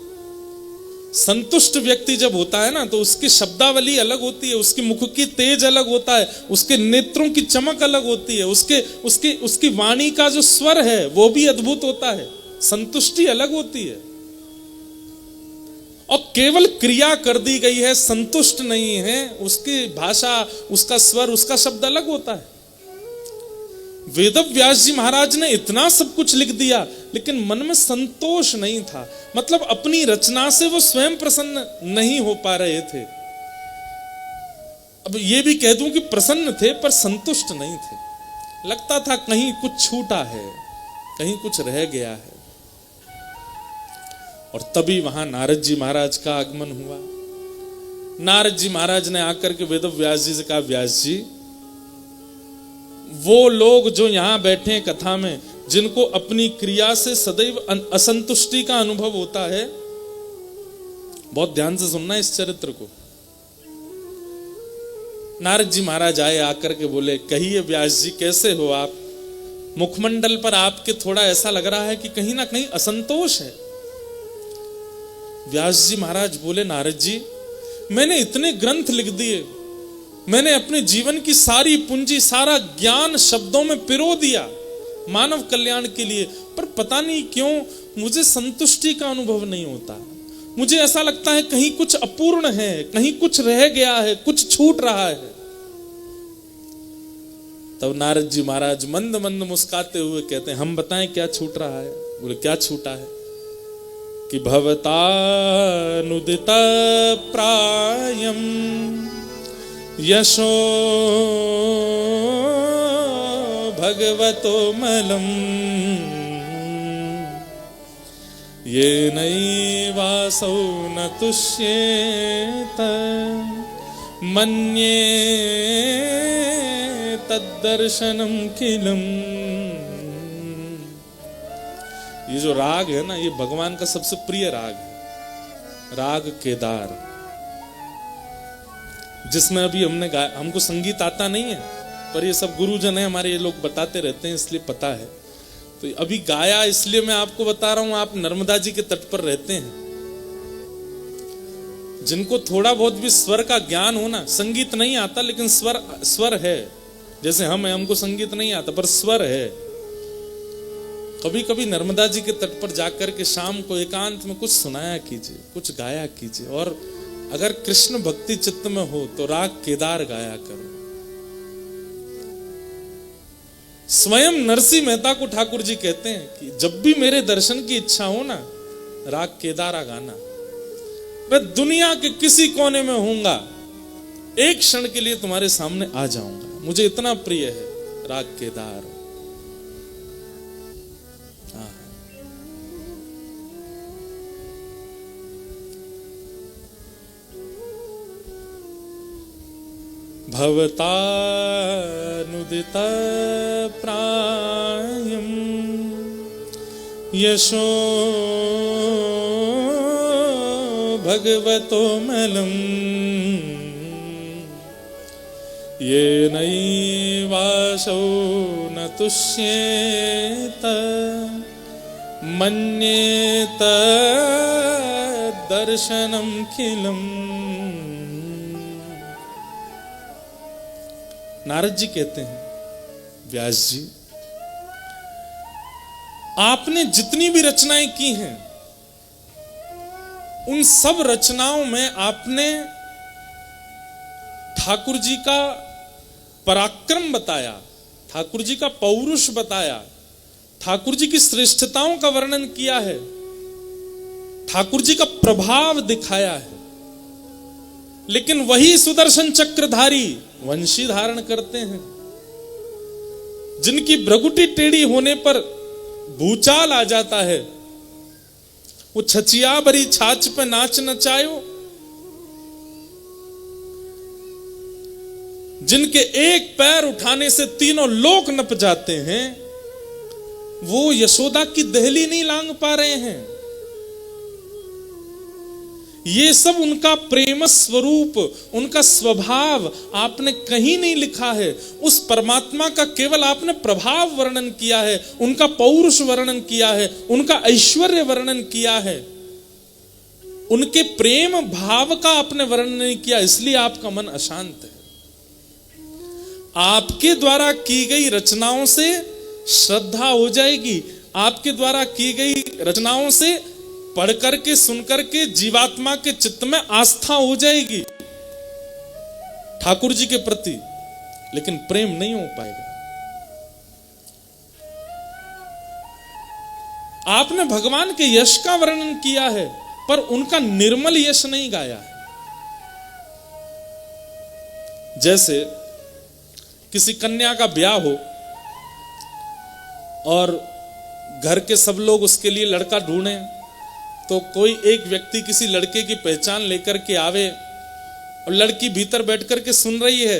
संतुष्ट व्यक्ति जब होता है ना तो उसकी शब्दावली अलग होती है, उसकी मुख की तेज अलग होता है, उसके नेत्रों की चमक अलग होती है, उसकी वाणी का जो स्वर है वो भी अद्भुत होता है। संतुष्टि अलग होती है। और केवल क्रिया कर दी गई है, संतुष्ट नहीं है, उसकी भाषा, उसका स्वर, उसका शब्द अलग होता है। वेदव्यास जी महाराज ने इतना सब कुछ लिख दिया लेकिन मन में संतोष नहीं था, मतलब अपनी रचना से वो स्वयं प्रसन्न नहीं हो पा रहे थे। अब ये भी कह दूं कि प्रसन्न थे पर संतुष्ट नहीं थे। लगता था कहीं कुछ छूटा है, कहीं कुछ रह गया है। और तभी वहां नारद जी महाराज का आगमन हुआ। नारद जी महाराज ने आकर के वेद व्यास जी से कहा, व्यास जी, वो लोग जो यहां बैठे हैं कथा में, जिनको अपनी क्रिया से सदैव असंतुष्टि का अनुभव होता है, बहुत ध्यान से सुनना इस चरित्र को। नारद जी महाराज आए, आकर के बोले, कहिए व्यास जी कैसे हो आप? मुखमंडल पर आपके थोड़ा ऐसा लग रहा है कि कहीं ना कहीं असंतोष है। व्यास जी महाराज बोले, नारद जी, मैंने इतने ग्रंथ लिख दिए, मैंने अपने जीवन की सारी पूंजी, सारा ज्ञान शब्दों में पिरो दिया मानव कल्याण के लिए, पर पता नहीं क्यों मुझे संतुष्टि का अनुभव नहीं होता। मुझे ऐसा लगता है कहीं कुछ अपूर्ण है, कहीं कुछ रह गया है, कुछ छूट रहा है। तब नारद जी महाराज मंद मंद मुस्काते हुए कहते हैं, हम बताएं क्या छूट रहा है? बोले, क्या छूटा है? कि भवतानुदित प्रायम यशो भगवतो मलम ये नैवासौ न तुष्येत मन्ये तद्दर्शनम किलम। ये जो राग है ना, ये भगवान का सबसे प्रिय राग है, राग केदार, जिसमें अभी हमने गाया। हमको संगीत आता नहीं है, पर ये सब गुरुजन है हमारे, ये लोग बताते रहते हैं, इसलिए पता है। तो अभी गाया, इसलिए मैं आपको बता रहा हूं। आप नर्मदा जी के तट पर रहते हैं, जिनको थोड़ा बहुत भी स्वर का ज्ञान हो ना, संगीत नहीं आता लेकिन स्वर है। जैसे हमको संगीत नहीं आता पर स्वर है। कभी कभी नर्मदा जी के तट पर जाकर के शाम को एकांत में कुछ सुनाया कीजिए, कुछ गाया कीजिए। और अगर कृष्ण भक्ति चित्त में हो तो राग केदार गाया करो। स्वयं नरसिंह मेहता को ठाकुर जी कहते हैं कि जब भी मेरे दर्शन की इच्छा हो ना, राग केदारा गाना। मैं दुनिया के किसी कोने में होऊंगा, एक क्षण के लिए तुम्हारे सामने आ जाऊंगा, मुझे इतना प्रिय है राग केदार। भवतानुदित प्रायम यशो भगवतो मलम ये नैवासौ न तुष्येत मन्येत दर्शनम खिलम। नारद जी कहते हैं, व्यास जी, आपने जितनी भी रचनाएं की हैं, उन सब रचनाओं में आपने ठाकुर जी का पराक्रम बताया, ठाकुर जी का पौरुष बताया, ठाकुर जी की श्रेष्ठताओं का वर्णन किया है, ठाकुर जी का प्रभाव दिखाया है। लेकिन वही सुदर्शन चक्रधारी वंशी धारण करते हैं, जिनकी भ्रगुटी टेढ़ी होने पर भूचाल आ जाता है, वो छचिया भरी छाछ पे नाच नचायो, जिनके एक पैर उठाने से तीनों लोक नप जाते हैं, वो यशोदा की दहली नहीं लांग पा रहे हैं। ये सब उनका प्रेम स्वरूप, उनका स्वभाव आपने कहीं नहीं लिखा है। उस परमात्मा का केवल आपने प्रभाव वर्णन किया है, उनका पौरुष वर्णन किया है, उनका ऐश्वर्य वर्णन किया है, उनके प्रेम भाव का आपने वर्णन नहीं किया, इसलिए आपका मन अशांत है। आपके द्वारा की गई रचनाओं से श्रद्धा हो जाएगी, आपके द्वारा की गई रचनाओं से पढ़ करके सुन करके जीवात्मा के चित्त में आस्था हो जाएगी ठाकुर जी के प्रति, लेकिन प्रेम नहीं हो पाएगा। आपने भगवान के यश का वर्णन किया है, पर उनका निर्मल यश नहीं गाया है। जैसे किसी कन्या का ब्याह हो और घर के सब लोग उसके लिए लड़का ढूंढें, तो कोई एक व्यक्ति किसी लड़के की पहचान लेकर के आवे और लड़की भीतर बैठ कर के सुन रही है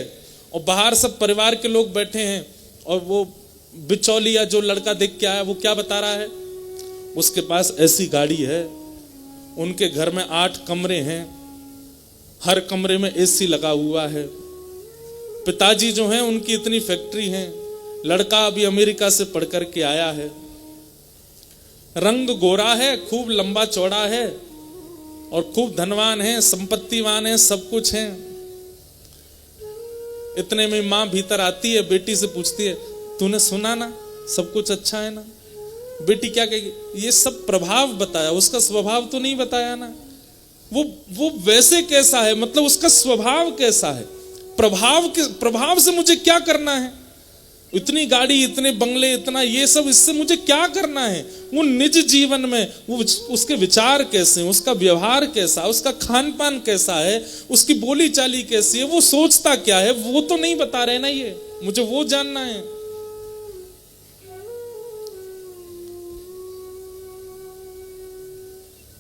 और बाहर सब परिवार के लोग बैठे हैं, और वो बिचौलिया जो लड़का देख के आया वो क्या बता रहा है, उसके पास ऐसी गाड़ी है, उनके घर में 8 कमरे हैं, हर कमरे में एसी लगा हुआ है, पिताजी जो हैं उनकी इतनी फैक्ट्री है, लड़का अभी अमेरिका से पढ़ कर के आया है, रंग गोरा है, खूब लंबा चौड़ा है और खूब धनवान है, संपत्तिवान है, सब कुछ है। इतने में माँ भीतर आती है, बेटी से पूछती है, तूने सुना ना, सब कुछ अच्छा है ना? बेटी क्या कहेगी, ये सब प्रभाव बताया, उसका स्वभाव तो नहीं बताया ना। वो वैसे कैसा है, मतलब उसका स्वभाव कैसा है, प्रभाव से मुझे क्या करना है? इतनी गाड़ी, इतने बंगले, इतना ये सब, इससे मुझे क्या करना है? वो निज जीवन में वो उसके विचार कैसे हैं, उसका व्यवहार कैसा, उसका खान पान कैसा है, उसकी बोली चाली कैसी है, वो सोचता क्या है, वो तो नहीं बता रहे ना, ये मुझे वो जानना है।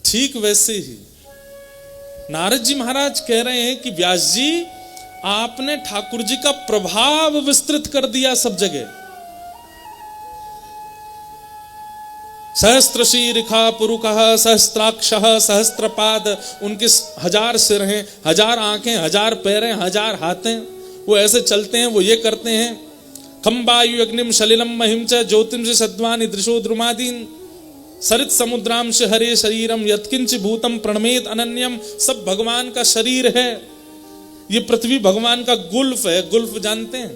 ठीक वैसे ही नारद जी महाराज कह रहे हैं कि व्यास जी, आपने ठाकुर जी का प्रभाव विस्तृत कर दिया सब जगह। सहस्त्र शीर्षा पुरुषः सहस्त्राक्षः सहस्त्रपाद, उनके 1000 सिर हैं, 1000 आंखें, 1000 पैर हैं, 1000 हाथ हैं, वो ऐसे चलते हैं, वो ये करते हैं। खम्बायु अग्निम सलिलम महिम च ज्योतिम से सद्वानि दृशो द्रुमादीन सरित समुद्राम से हरे शरीरम यत्किंच भूतम प्रणमेत अनन्यम। सब भगवान का शरीर है। ये पृथ्वी भगवान का गुल्फ है। गुल्फ जानते हैं?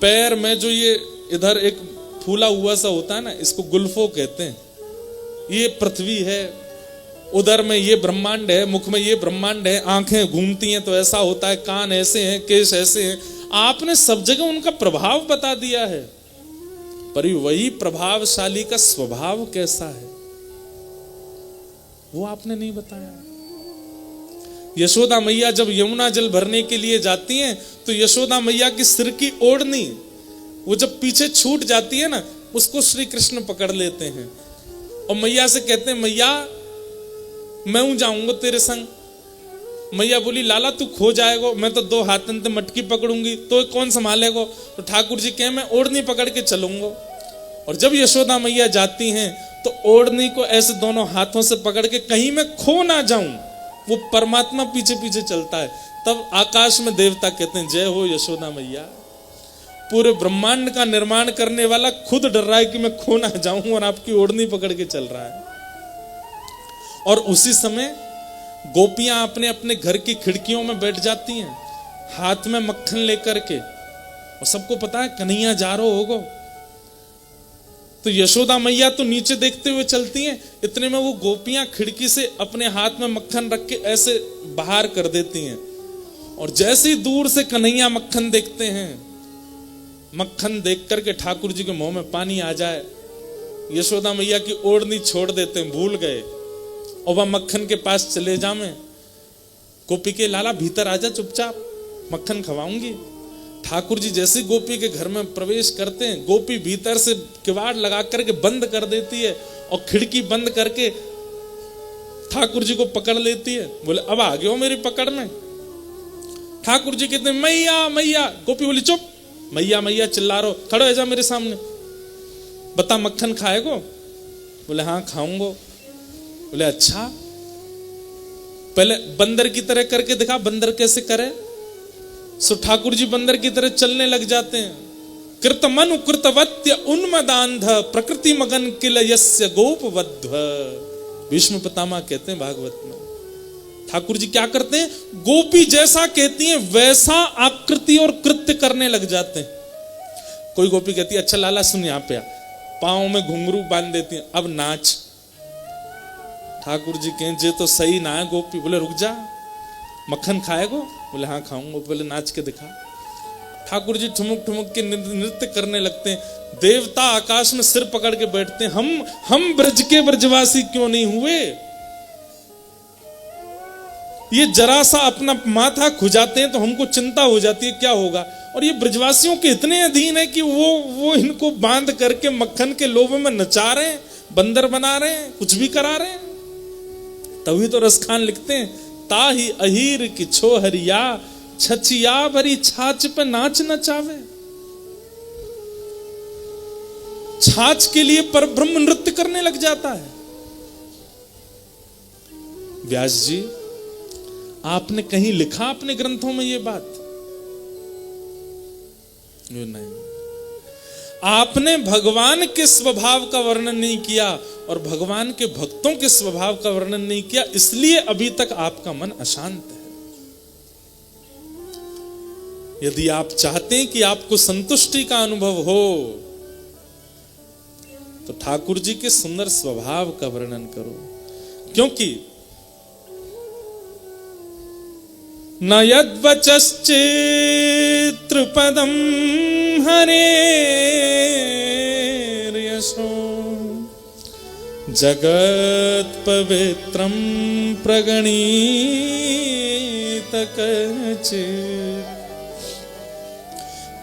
पैर में जो ये इधर एक फूला हुआ सा होता है ना, इसको गुल्फो कहते हैं। ये पृथ्वी है, उधर में ये ब्रह्मांड है, मुख में ये ब्रह्मांड है, आंखें घूमती हैं तो ऐसा होता है, कान ऐसे हैं, केश ऐसे हैं। आपने सब जगह उनका प्रभाव बता दिया है, पर वही प्रभावशाली का स्वभाव कैसा है वो आपने नहीं बताया। यशोदा मैया जब यमुना जल भरने के लिए जाती हैं तो यशोदा मैया की सिर की ओढ़नी वो जब पीछे छूट जाती है ना, उसको श्री कृष्ण पकड़ लेते हैं और मैया से कहते हैं, मैया मैं जाऊंगा तेरे संग। मैया बोली, लाला तू खो जाएगा, मैं तो 2 हाथन से मटकी पकड़ूंगी, तो कौन संभालेगा? तो ठाकुर जी कहे, मैं ओढ़नी पकड़ के चलूंगा। और जब यशोदा मैया जाती हैं तो ओढ़नी को ऐसे दोनों हाथों से पकड़ के कहीं मैं खो ना जाऊं, वो परमात्मा पीछे पीछे चलता है। तब आकाश में देवता कहते हैं, जय हो यशोदा मैया, पूरे ब्रह्मांड का निर्माण करने वाला खुद डर रहा है कि मैं खो ना जाऊं और आपकी ओढ़नी पकड़ के चल रहा है। और उसी समय गोपियां अपने अपने घर की खिड़कियों में बैठ जाती हैं, हाथ में मक्खन लेकर के, और सबको पता है कन्हैया जा रहा होगा। तो यशोदा मैया तो नीचे देखते हुए चलती हैं, इतने में वो गोपियां खिड़की से अपने हाथ में मक्खन रख के ऐसे बाहर कर देती हैं। और जैसे ही दूर से कन्हैया मक्खन देखते हैं, मक्खन देख करके ठाकुर जी के मुंह में पानी आ जाए, यशोदा मैया की ओढ़नी छोड़ देते हैं, भूल गए, और वह मक्खन के पास चले जामे। गोपी के, लाला भीतर आजा, चुपचाप मक्खन खवाऊंगी। ठाकुर जी जैसे गोपी के घर में प्रवेश करते हैं, गोपी भीतर से किवाड़ लगा करके बंद कर देती है और खिड़की बंद करके ठाकुर जी को पकड़ लेती है। बोले, अब आ गए हो मेरी पकड़ में? ठाकुर जी कहते हैं, मैया मैया। गोपी बोली, चुप, मैया मैया चिल्ला रहो, खड़ो हो जा मेरे सामने, बता मक्खन खाएगो? बोले, हाँ खाऊंगा। बोले, अच्छा, पहले बंदर की तरह करके दिखा, बंदर कैसे करे? सो ठाकुर जी बंदर की तरह चलने लग जाते हैं। कृतमनु कृतवत्य उन्मदांध प्रकृति मगन किल यस्य गोपवध्व। भीष्म पितामह कहते हैं भागवत में, ठाकुर जी क्या करते हैं? गोपी जैसा कहती हैं वैसा आकृति और कृत्य करने लग जाते हैं। कोई गोपी कहती है, अच्छा लाला सुन, यहाँ पे आ, पांव में घुंघरू बांध देती हैं, अब नाच। ठाकुर जी कहें, जे तो सही ना है गोपी। बोले, रुक जा, मक्खन खाएगो? बोले, हाँ खाऊंगा। बोले, नाच के दिखा। ठाकुर जी ठुमुक ठुमुक के नृत्य करने लगते हैं। देवता आकाश में सिर पकड़ के बैठते हैं, हम ब्रज के ब्रजवासी क्यों नहीं हुए? ये जरा सा अपना माथा खुजाते हैं तो हमको चिंता हो जाती है क्या होगा। और ये ब्रजवासियों के इतने अधीन है कि वो इनको बांध करके मक्खन के लोभ में नचा रहे हैं, बंदर बना रहे हैं, कुछ भी करा रहे हैं। तभी तो रसखान लिखते हैं, ताही अहीर की छोहरिया छचिया भरी छाछ पे नाच नचावे। छाछ के लिए परब्रह्म नृत्य करने लग जाता है। व्यास जी, आपने कहीं लिखा अपने ग्रंथों में ये बात? नहीं। आपने भगवान के स्वभाव का वर्णन नहीं किया और भगवान के भक्तों के स्वभाव का वर्णन नहीं किया, इसलिए अभी तक आपका मन अशांत है। यदि आप चाहते हैं कि आपको संतुष्टि का अनुभव हो तो ठाकुर जी के सुंदर स्वभाव का वर्णन करो। क्योंकि न यद्वचश्चित्र पदम हरेर्यशो जगत पवित्रम प्रगणीत कचित्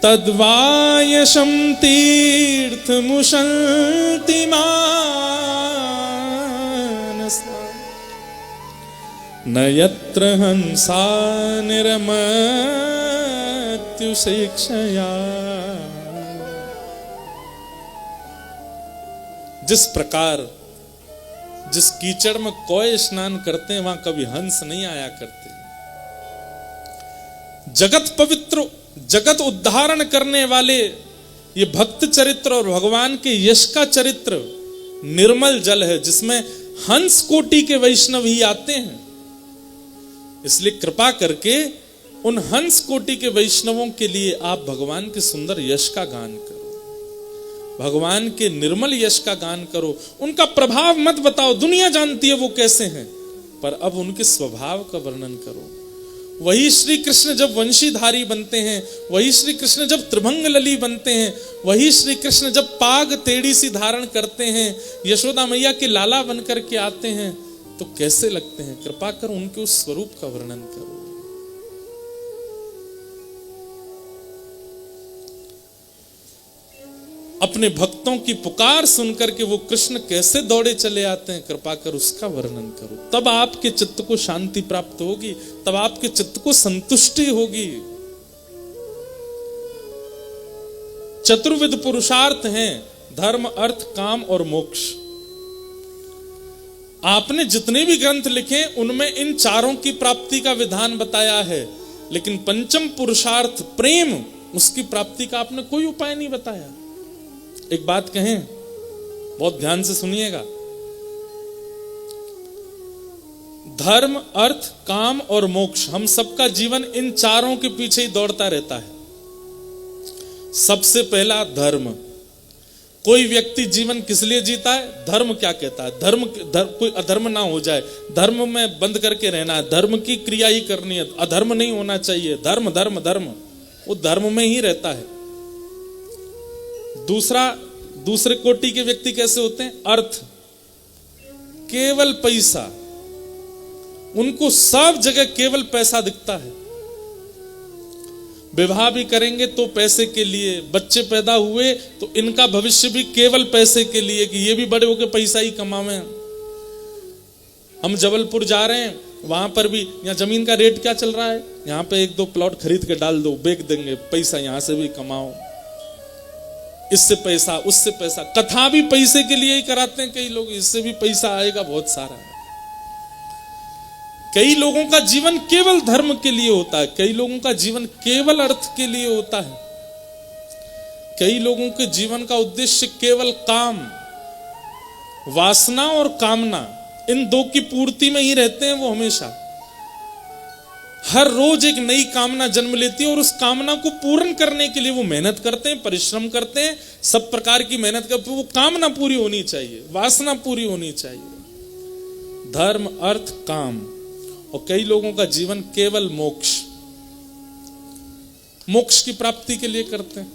तद्वायशं तीर्थमुशन्ति मानसा न यत्र हंसा निरमत्युशिक्षया। जिस प्रकार जिस कीचड़ में कोय स्नान करते हैं वहां कभी हंस नहीं आया करते। जगत पवित्र, जगत उद्धारण करने वाले ये भक्त चरित्र और भगवान के यश का चरित्र निर्मल जल है, जिसमें हंस कोटि के वैष्णव ही आते हैं। इसलिए कृपा करके उन हंस कोटि के वैष्णवों के लिए आप भगवान के सुंदर यश का गान करो, भगवान के निर्मल यश का गान करो। उनका प्रभाव मत बताओ, दुनिया जानती है वो कैसे हैं, पर अब उनके स्वभाव का वर्णन करो। वही श्री कृष्ण जब वंशीधारी बनते हैं, वही श्री कृष्ण जब त्रिभंग लली बनते हैं, वही श्री कृष्ण जब पाग टेढ़ी सी धारण करते हैं, यशोदा मैया के लाला बनकर के आते हैं, तो कैसे लगते हैं? कृपा कर उनके उस स्वरूप का वर्णन करो। अपने भक्तों की पुकार सुनकर के वो कृष्ण कैसे दौड़े चले आते हैं, कृपा कर उसका वर्णन करो। तब आपके चित्त को शांति प्राप्त होगी, तब आपके चित्त को संतुष्टि होगी। चतुर्विध पुरुषार्थ हैं, धर्म, अर्थ, काम और मोक्ष। आपने जितने भी ग्रंथ लिखे उनमें इन चारों की प्राप्ति का विधान बताया है, लेकिन पंचम पुरुषार्थ प्रेम, उसकी प्राप्ति का आपने कोई उपाय नहीं बताया। एक बात कहें, बहुत ध्यान से सुनिएगा। धर्म, अर्थ, काम और मोक्ष, हम सबका जीवन इन चारों के पीछे ही दौड़ता रहता है। सबसे पहला धर्म। कोई व्यक्ति जीवन किस लिए जीता है? धर्म क्या कहता है? धर्म कोई अधर्म ना हो जाए, धर्म में बंद करके रहना है, धर्म की क्रिया ही करनी है, अधर्म नहीं होना चाहिए। धर्म धर्म धर्म, वो धर्म में ही रहता है। दूसरे कोटि के व्यक्ति कैसे होते हैं? अर्थ, केवल पैसा, उनको सब जगह केवल पैसा दिखता है। विवाह भी करेंगे तो पैसे के लिए, बच्चे पैदा हुए तो इनका भविष्य भी केवल पैसे के लिए, कि ये भी बड़े होकर पैसा ही कमावे। हम जबलपुर जा रहे हैं, वहां पर भी यहाँ जमीन का रेट क्या चल रहा है, यहाँ पे 1-2 प्लॉट खरीद के डाल दो, बेच देंगे, पैसा यहां से भी कमाओ, इससे पैसा उससे पैसा। कथा भी पैसे के लिए ही कराते हैं कई लोग, इससे भी पैसा आएगा बहुत सारा। कई लोगों का जीवन केवल धर्म के लिए होता है, कई लोगों का जीवन केवल अर्थ के लिए होता है, कई लोगों के जीवन का उद्देश्य केवल काम, वासना और कामना, इन दो की पूर्ति में ही रहते हैं वो हमेशा। हर रोज एक नई कामना जन्म लेती है और उस कामना को पूर्ण करने के लिए वो मेहनत करते हैं, परिश्रम करते हैं, सब प्रकार की मेहनत करते हैं। वो कामना पूरी होनी चाहिए, वासना पूरी होनी चाहिए। धर्म, अर्थ, काम। और कई लोगों का जीवन केवल मोक्ष, मोक्ष की प्राप्ति के लिए करते हैं।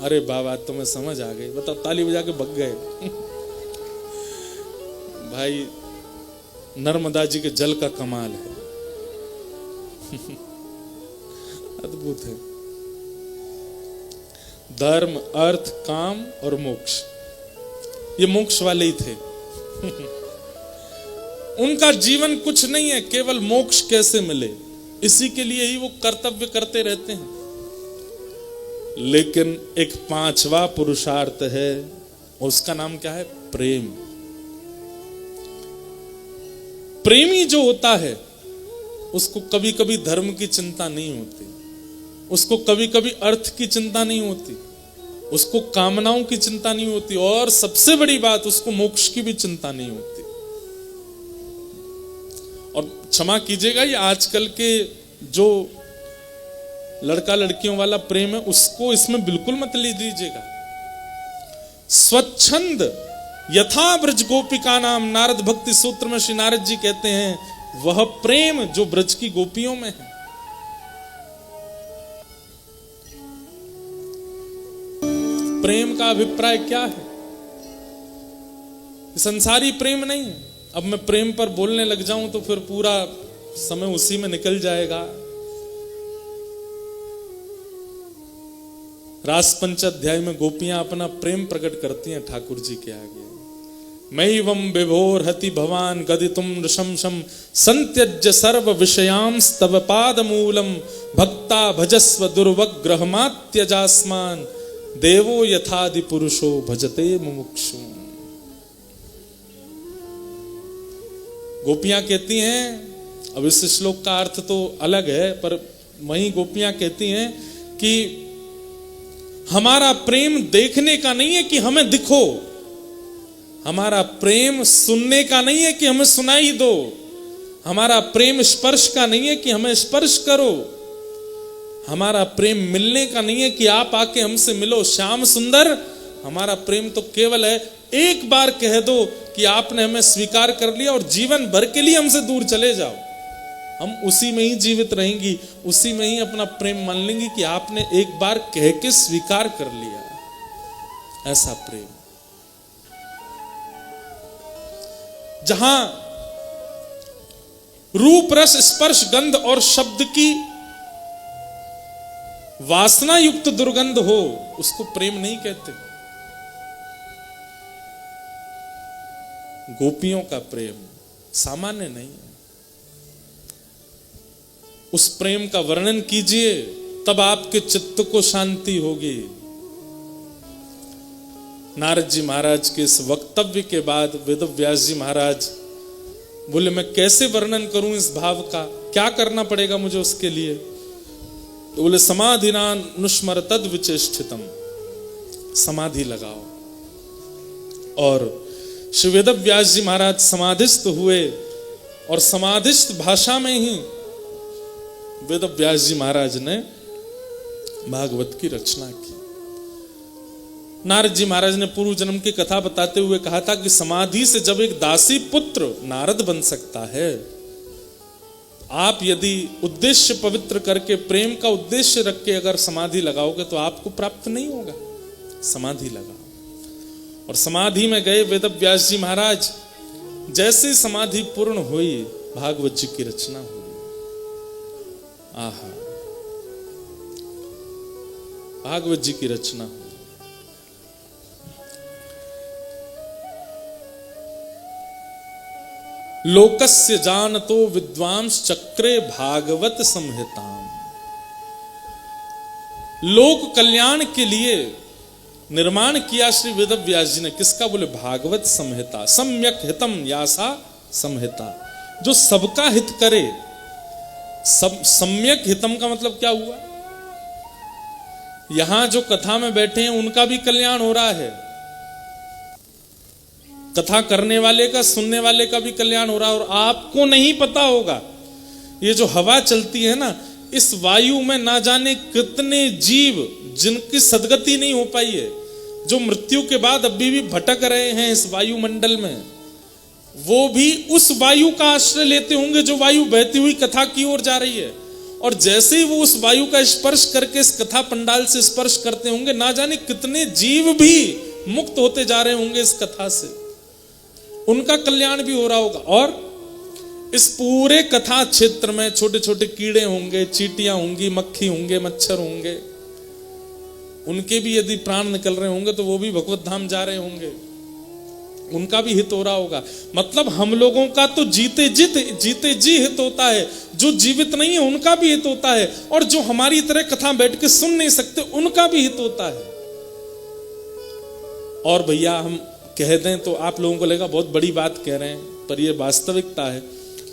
अरे बाबा तुम्हें समझ आ गई, बताओ, ताली बजा के भग गए। भाई नर्मदा जी के जल का कमाल है, अद्भुत है। धर्म, अर्थ, काम और मोक्ष, ये मोक्ष वाले ही थे। उनका जीवन कुछ नहीं है, केवल मोक्ष कैसे मिले, इसी के लिए ही वो कर्तव्य करते रहते हैं। लेकिन एक पांचवा पुरुषार्थ है, उसका नाम क्या है? प्रेम। प्रेमी जो होता है उसको कभी कभी धर्म की चिंता नहीं होती, उसको कभी कभी अर्थ की चिंता नहीं होती, उसको कामनाओं की चिंता नहीं होती, और सबसे बड़ी बात उसको मोक्ष की भी चिंता नहीं होती। और क्षमा कीजिएगा, ये आजकल के जो लड़का लड़कियों वाला प्रेम है उसको इसमें बिल्कुल मत लीजिएगा। स्वच्छंद यथा ब्रज गोपिका नाम, नारद भक्ति सूत्र में श्री नारद जी कहते हैं वह प्रेम जो ब्रज की गोपियों में है। प्रेम का अभिप्राय क्या है? संसारी प्रेम नहीं है। अब मैं प्रेम पर बोलने लग जाऊं तो फिर पूरा समय उसी में निकल जाएगा। रास पंच अध्याय में गोपियां अपना प्रेम प्रकट करती हैं ठाकुर जी के आगे। मैवं विभोर हति भवान गदितुम नृशंसम संत्यज्य सर्व विषयांस्तव पाद मूलम भक्ता भजस्व दुर्वग्रहमात्यजास्मान देवो यथादि पुरुषो भजते मुमुक्षु। गोपियां कहती हैं, अब इस श्लोक का अर्थ तो अलग है, पर वहीं गोपियां कहती हैं कि हमारा प्रेम देखने का नहीं है कि हमें दिखो, हमारा प्रेम सुनने का नहीं है कि हमें सुनाई दो, हमारा प्रेम स्पर्श का नहीं है कि हमें स्पर्श करो, हमारा प्रेम मिलने का नहीं है कि आप आके हमसे मिलो। श्याम सुंदर, हमारा प्रेम तो केवल है एक बार कह दो कि आपने हमें स्वीकार कर लिया और जीवन भर के लिए हमसे दूर चले जाओ, हम उसी में ही जीवित रहेंगी, उसी में ही अपना प्रेम मान लेंगे कि आपने एक बार कह के स्वीकार कर लिया। ऐसा प्रेम जहां रूप रस स्पर्श गंध और शब्द की वासना युक्त दुर्गंध हो, उसको प्रेम नहीं कहते। गोपियों का प्रेम सामान्य नहीं है। उस प्रेम का वर्णन कीजिए, तब आपके चित्त को शांति होगी। नारद जी महाराज के इस वक्तव्य के बाद वेद व्यास जी महाराज बोले, मैं कैसे वर्णन करूं इस भाव का, क्या करना पड़ेगा मुझे उसके लिए? तो बोले, समाधिना नुस्मर तद विचेष्टितम, समाधि लगाओ। और श्री वेद व्यास जी महाराज समाधिस्थ हुए और समाधिस्थ भाषा में ही वेद व्यास जी महाराज ने भागवत की रचना की। नारद जी महाराज ने पूर्व जन्म की कथा बताते हुए कहा था कि समाधि से जब एक दासी पुत्र नारद बन सकता है, आप यदि उद्देश्य पवित्र करके प्रेम का उद्देश्य रख के अगर समाधि लगाओगे तो आपको प्राप्त नहीं होगा। समाधि लगाओ। और समाधि में गए वेद व्यास जी महाराज, जैसे समाधि पूर्ण हुई भागवत जी की रचना हुई। आहा, भागवत जी की रचना हुई। लोकस्य जानतो विद्वांस चक्रे भागवत संहिताम। लोक कल्याण के लिए निर्माण किया श्री वेद व्यास जी ने। किसका? बोले भागवत संहिता। सम्यक हितम यासा संहिता, जो सबका हित करे। सम्यक हितम का मतलब क्या हुआ? यहां जो कथा में बैठे हैं उनका भी कल्याण हो रहा है, कथा करने वाले का, सुनने वाले का भी कल्याण हो रहा है। और आपको नहीं पता होगा, ये जो हवा चलती है ना, इस वायु में ना जाने कितने जीव जिनकी सदगति नहीं हो पाई है, जो मृत्यु के बाद अभी भी भटक रहे हैं इस वायुमंडल में, वो भी उस वायु का आश्रय लेते होंगे जो वायु बहती हुई कथा की ओर जा रही है। और जैसे ही वो उस वायु का स्पर्श करके इस कथा पंडाल से स्पर्श करते होंगे, ना जाने कितने जीव भी मुक्त होते जा रहे होंगे इस कथा से, उनका कल्याण भी हो रहा होगा। और इस पूरे कथा क्षेत्र में छोटे छोटे कीड़े होंगे, चींटियां होंगी, मक्खी होंगे, मच्छर होंगे, उनके भी यदि प्राण निकल रहे होंगे तो वो भी भगवत धाम जा रहे होंगे, उनका भी हित हो रहा होगा। मतलब हम लोगों का तो जीते जी हित होता है, जो जीवित नहीं है उनका भी हित होता है, और जो हमारी तरह कथा बैठ के सुन नहीं सकते उनका भी हित होता है। और भैया हम कह दें तो आप लोगों को लगेगा बहुत बड़ी बात कह रहे हैं, पर यह वास्तविकता है।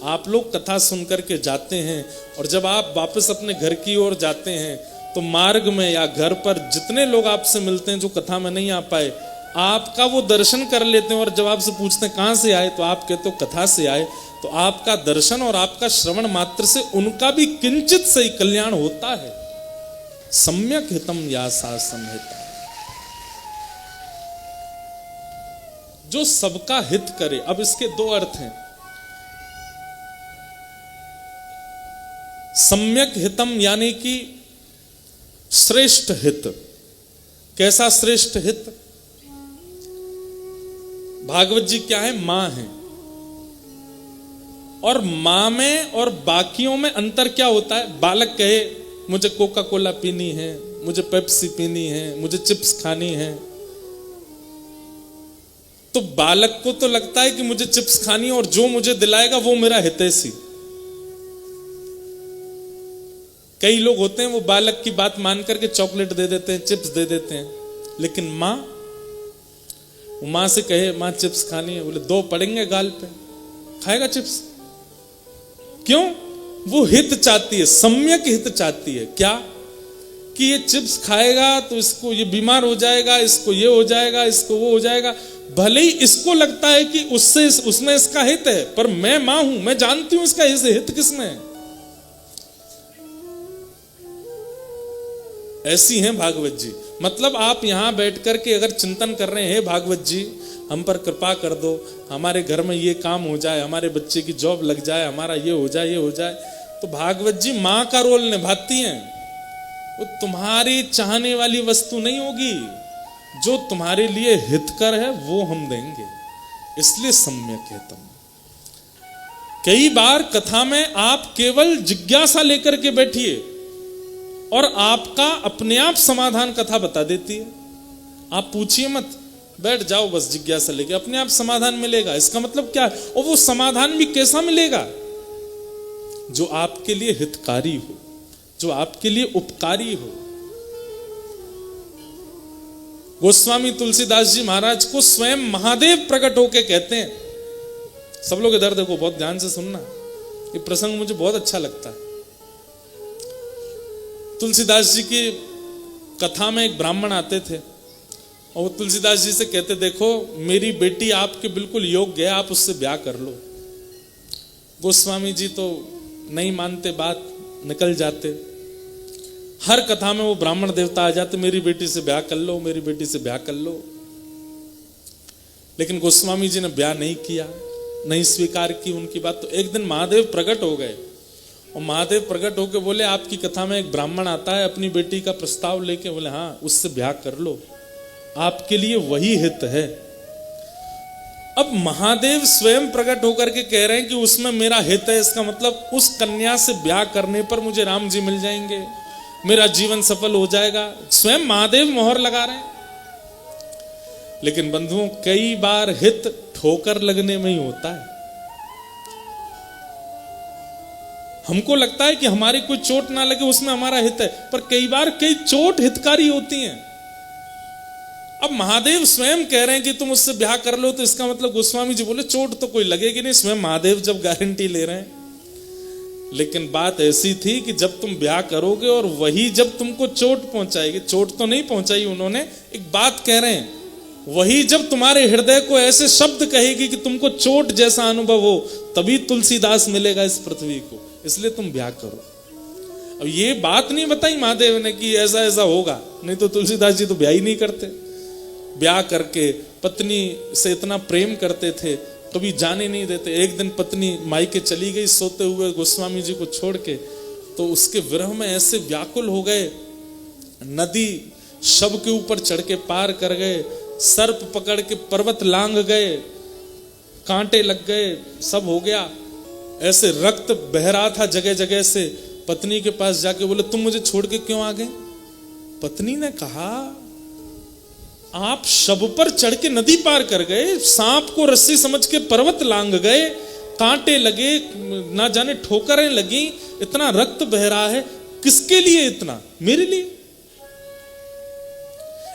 आप लोग कथा सुन करके जाते हैं और जब आप वापस अपने घर की ओर जाते हैं तो मार्ग में या घर पर जितने लोग आपसे मिलते हैं जो कथा में नहीं आ पाए, आपका वो दर्शन कर लेते हैं, और जब आपसे पूछते हैं कहां से आए तो आप कहते हो कथा से आए, तो आपका दर्शन और आपका श्रवण मात्र से उनका भी किंचित सही कल्याण होता है। सम्यक हितम या सा संहिता, जो सबका हित करे। अब इसके दो अर्थ हैं। सम्यक हितम यानी कि श्रेष्ठ हित। कैसा श्रेष्ठ हित? भागवत जी क्या है? मां है, और मां में और बाकियों में अंतर क्या होता है? बालक कहे मुझे कोका कोला पीनी है, मुझे पेप्सी पीनी है, मुझे चिप्स खानी है, तो बालक को तो लगता है कि मुझे चिप्स खानी है और जो मुझे दिलाएगा वो मेरा हितैषी। कई लोग होते हैं वो बालक की बात मान करके चॉकलेट दे देते हैं, चिप्स दे देते हैं, लेकिन मां से कहे मां चिप्स खानी है, बोले दो पड़ेंगे गाल पे, खाएगा चिप्स? क्यों? वो हित चाहती है, सम्यक हित चाहती है। क्या? कि ये चिप्स खाएगा तो इसको ये बीमार हो जाएगा, इसको ये हो जाएगा, इसको वो हो जाएगा। भले ही इसको लगता है कि उसमें इसका हित है, पर मैं मां हूं, मैं जानती हूं इसका हित किसमें है। ऐसी हैं भागवत जी। मतलब आप यहां बैठ करके अगर चिंतन कर रहे हैं, भागवत जी हम पर कृपा कर दो, हमारे घर में ये काम हो जाए, हमारे बच्चे की जॉब लग जाए, हमारा ये हो जाए, ये हो जाए, तो भागवत जी मां का रोल निभाती हैं। वो तुम्हारी चाहने वाली वस्तु नहीं होगी, जो तुम्हारे लिए हितकर है वो हम देंगे। इसलिए सम्यक हितम। कई बार कथा में आप केवल जिज्ञासा लेकर के बैठिए और आपका अपने आप समाधान कथा बता देती है। आप पूछिए मत, बैठ जाओ बस जिज्ञासा लेके, अपने आप समाधान मिलेगा। इसका मतलब क्या है? और वो समाधान भी कैसा मिलेगा? जो आपके लिए हितकारी हो, जो आपके लिए उपकारी हो। गोस्वामी तुलसीदास जी महाराज को स्वयं महादेव प्रकट होके कहते हैं। सब लोग इधर देखो, बहुत ध्यान से सुनना, ये प्रसंग मुझे बहुत अच्छा लगता है। तुलसीदास जी की कथा में एक ब्राह्मण आते थे और वो तुलसीदास जी से कहते, देखो मेरी बेटी आपके बिल्कुल योग्य है, आप उससे ब्याह कर लो। गोस्वामी जी तो नहीं मानते बात, निकल जाते। हर कथा में वो ब्राह्मण देवता आ जाते, मेरी बेटी से ब्याह कर लो, मेरी बेटी से ब्याह कर लो। लेकिन गोस्वामी जी ने ब्याह नहीं किया, नहीं स्वीकार की उनकी बात। तो एक दिन महादेव प्रकट हो गए और महादेव प्रकट होकर बोले, आपकी कथा में एक ब्राह्मण आता है अपनी बेटी का प्रस्ताव लेके, बोले हाँ उससे ब्याह कर लो, आपके लिए वही हित है। अब महादेव स्वयं प्रकट होकर के कह रहे हैं कि उसमें मेरा हित है, इसका मतलब उस कन्या से ब्याह करने पर मुझे राम जी मिल जाएंगे, मेरा जीवन सफल हो जाएगा। स्वयं महादेव मोहर लगा रहे हैं। लेकिन बंधुओं, कई बार हित ठोकर लगने में ही होता है। हमको लगता है कि हमारी कोई चोट ना लगे उसमें हमारा हित है, पर कई बार कई चोट हितकारी होती हैं। अब महादेव स्वयं कह रहे हैं कि तुम उससे ब्याह कर लो, तो इसका मतलब गोस्वामी जी बोले चोट तो कोई लगेगी नहीं, स्वयं महादेव जब गारंटी ले रहे हैं। लेकिन बात ऐसी थी कि जब तुम ब्याह करोगे और वही जब तुमको चोट पहुंचाएगी, चोट तो नहीं पहुंचाई उन्होंने, एक बात कह रहे हैं, वही जब तुम्हारे हृदय को ऐसे शब्द कहेगी कि तुमको चोट जैसा अनुभव हो, तभी तुलसीदास मिलेगा इस पृथ्वी को, इसलिए तुम ब्याह करो। अब ये बात नहीं बताई महादेव ने कि ऐसा ऐसा होगा, नहीं तो तुलसीदास जी तो ब्याह ही नहीं करते। ब्याह करके पत्नी से इतना प्रेम करते थे, कभी जाने नहीं देते। एक दिन पत्नी मायके चली गई सोते हुए गोस्वामी जी को छोड़ के, तो उसके विरह में ऐसे व्याकुल हो गए, नदी शव के ऊपर चढ़ के पार कर गए, सर्प पकड़ के पर्वत लांग गए, कांटे लग गए, सब हो गया। ऐसे रक्त बह रहा था जगह जगह से। पत्नी के पास जाके बोले, तुम मुझे छोड़ के क्यों आ गए? पत्नी ने कहा, आप शव पर चढ़ के नदी पार कर गए, सांप को रस्सी समझ के पर्वत लांग गए, कांटे लगे, ना जाने ठोकरें लगी, इतना रक्त बह रहा है, किसके लिए इतना? मेरे लिए।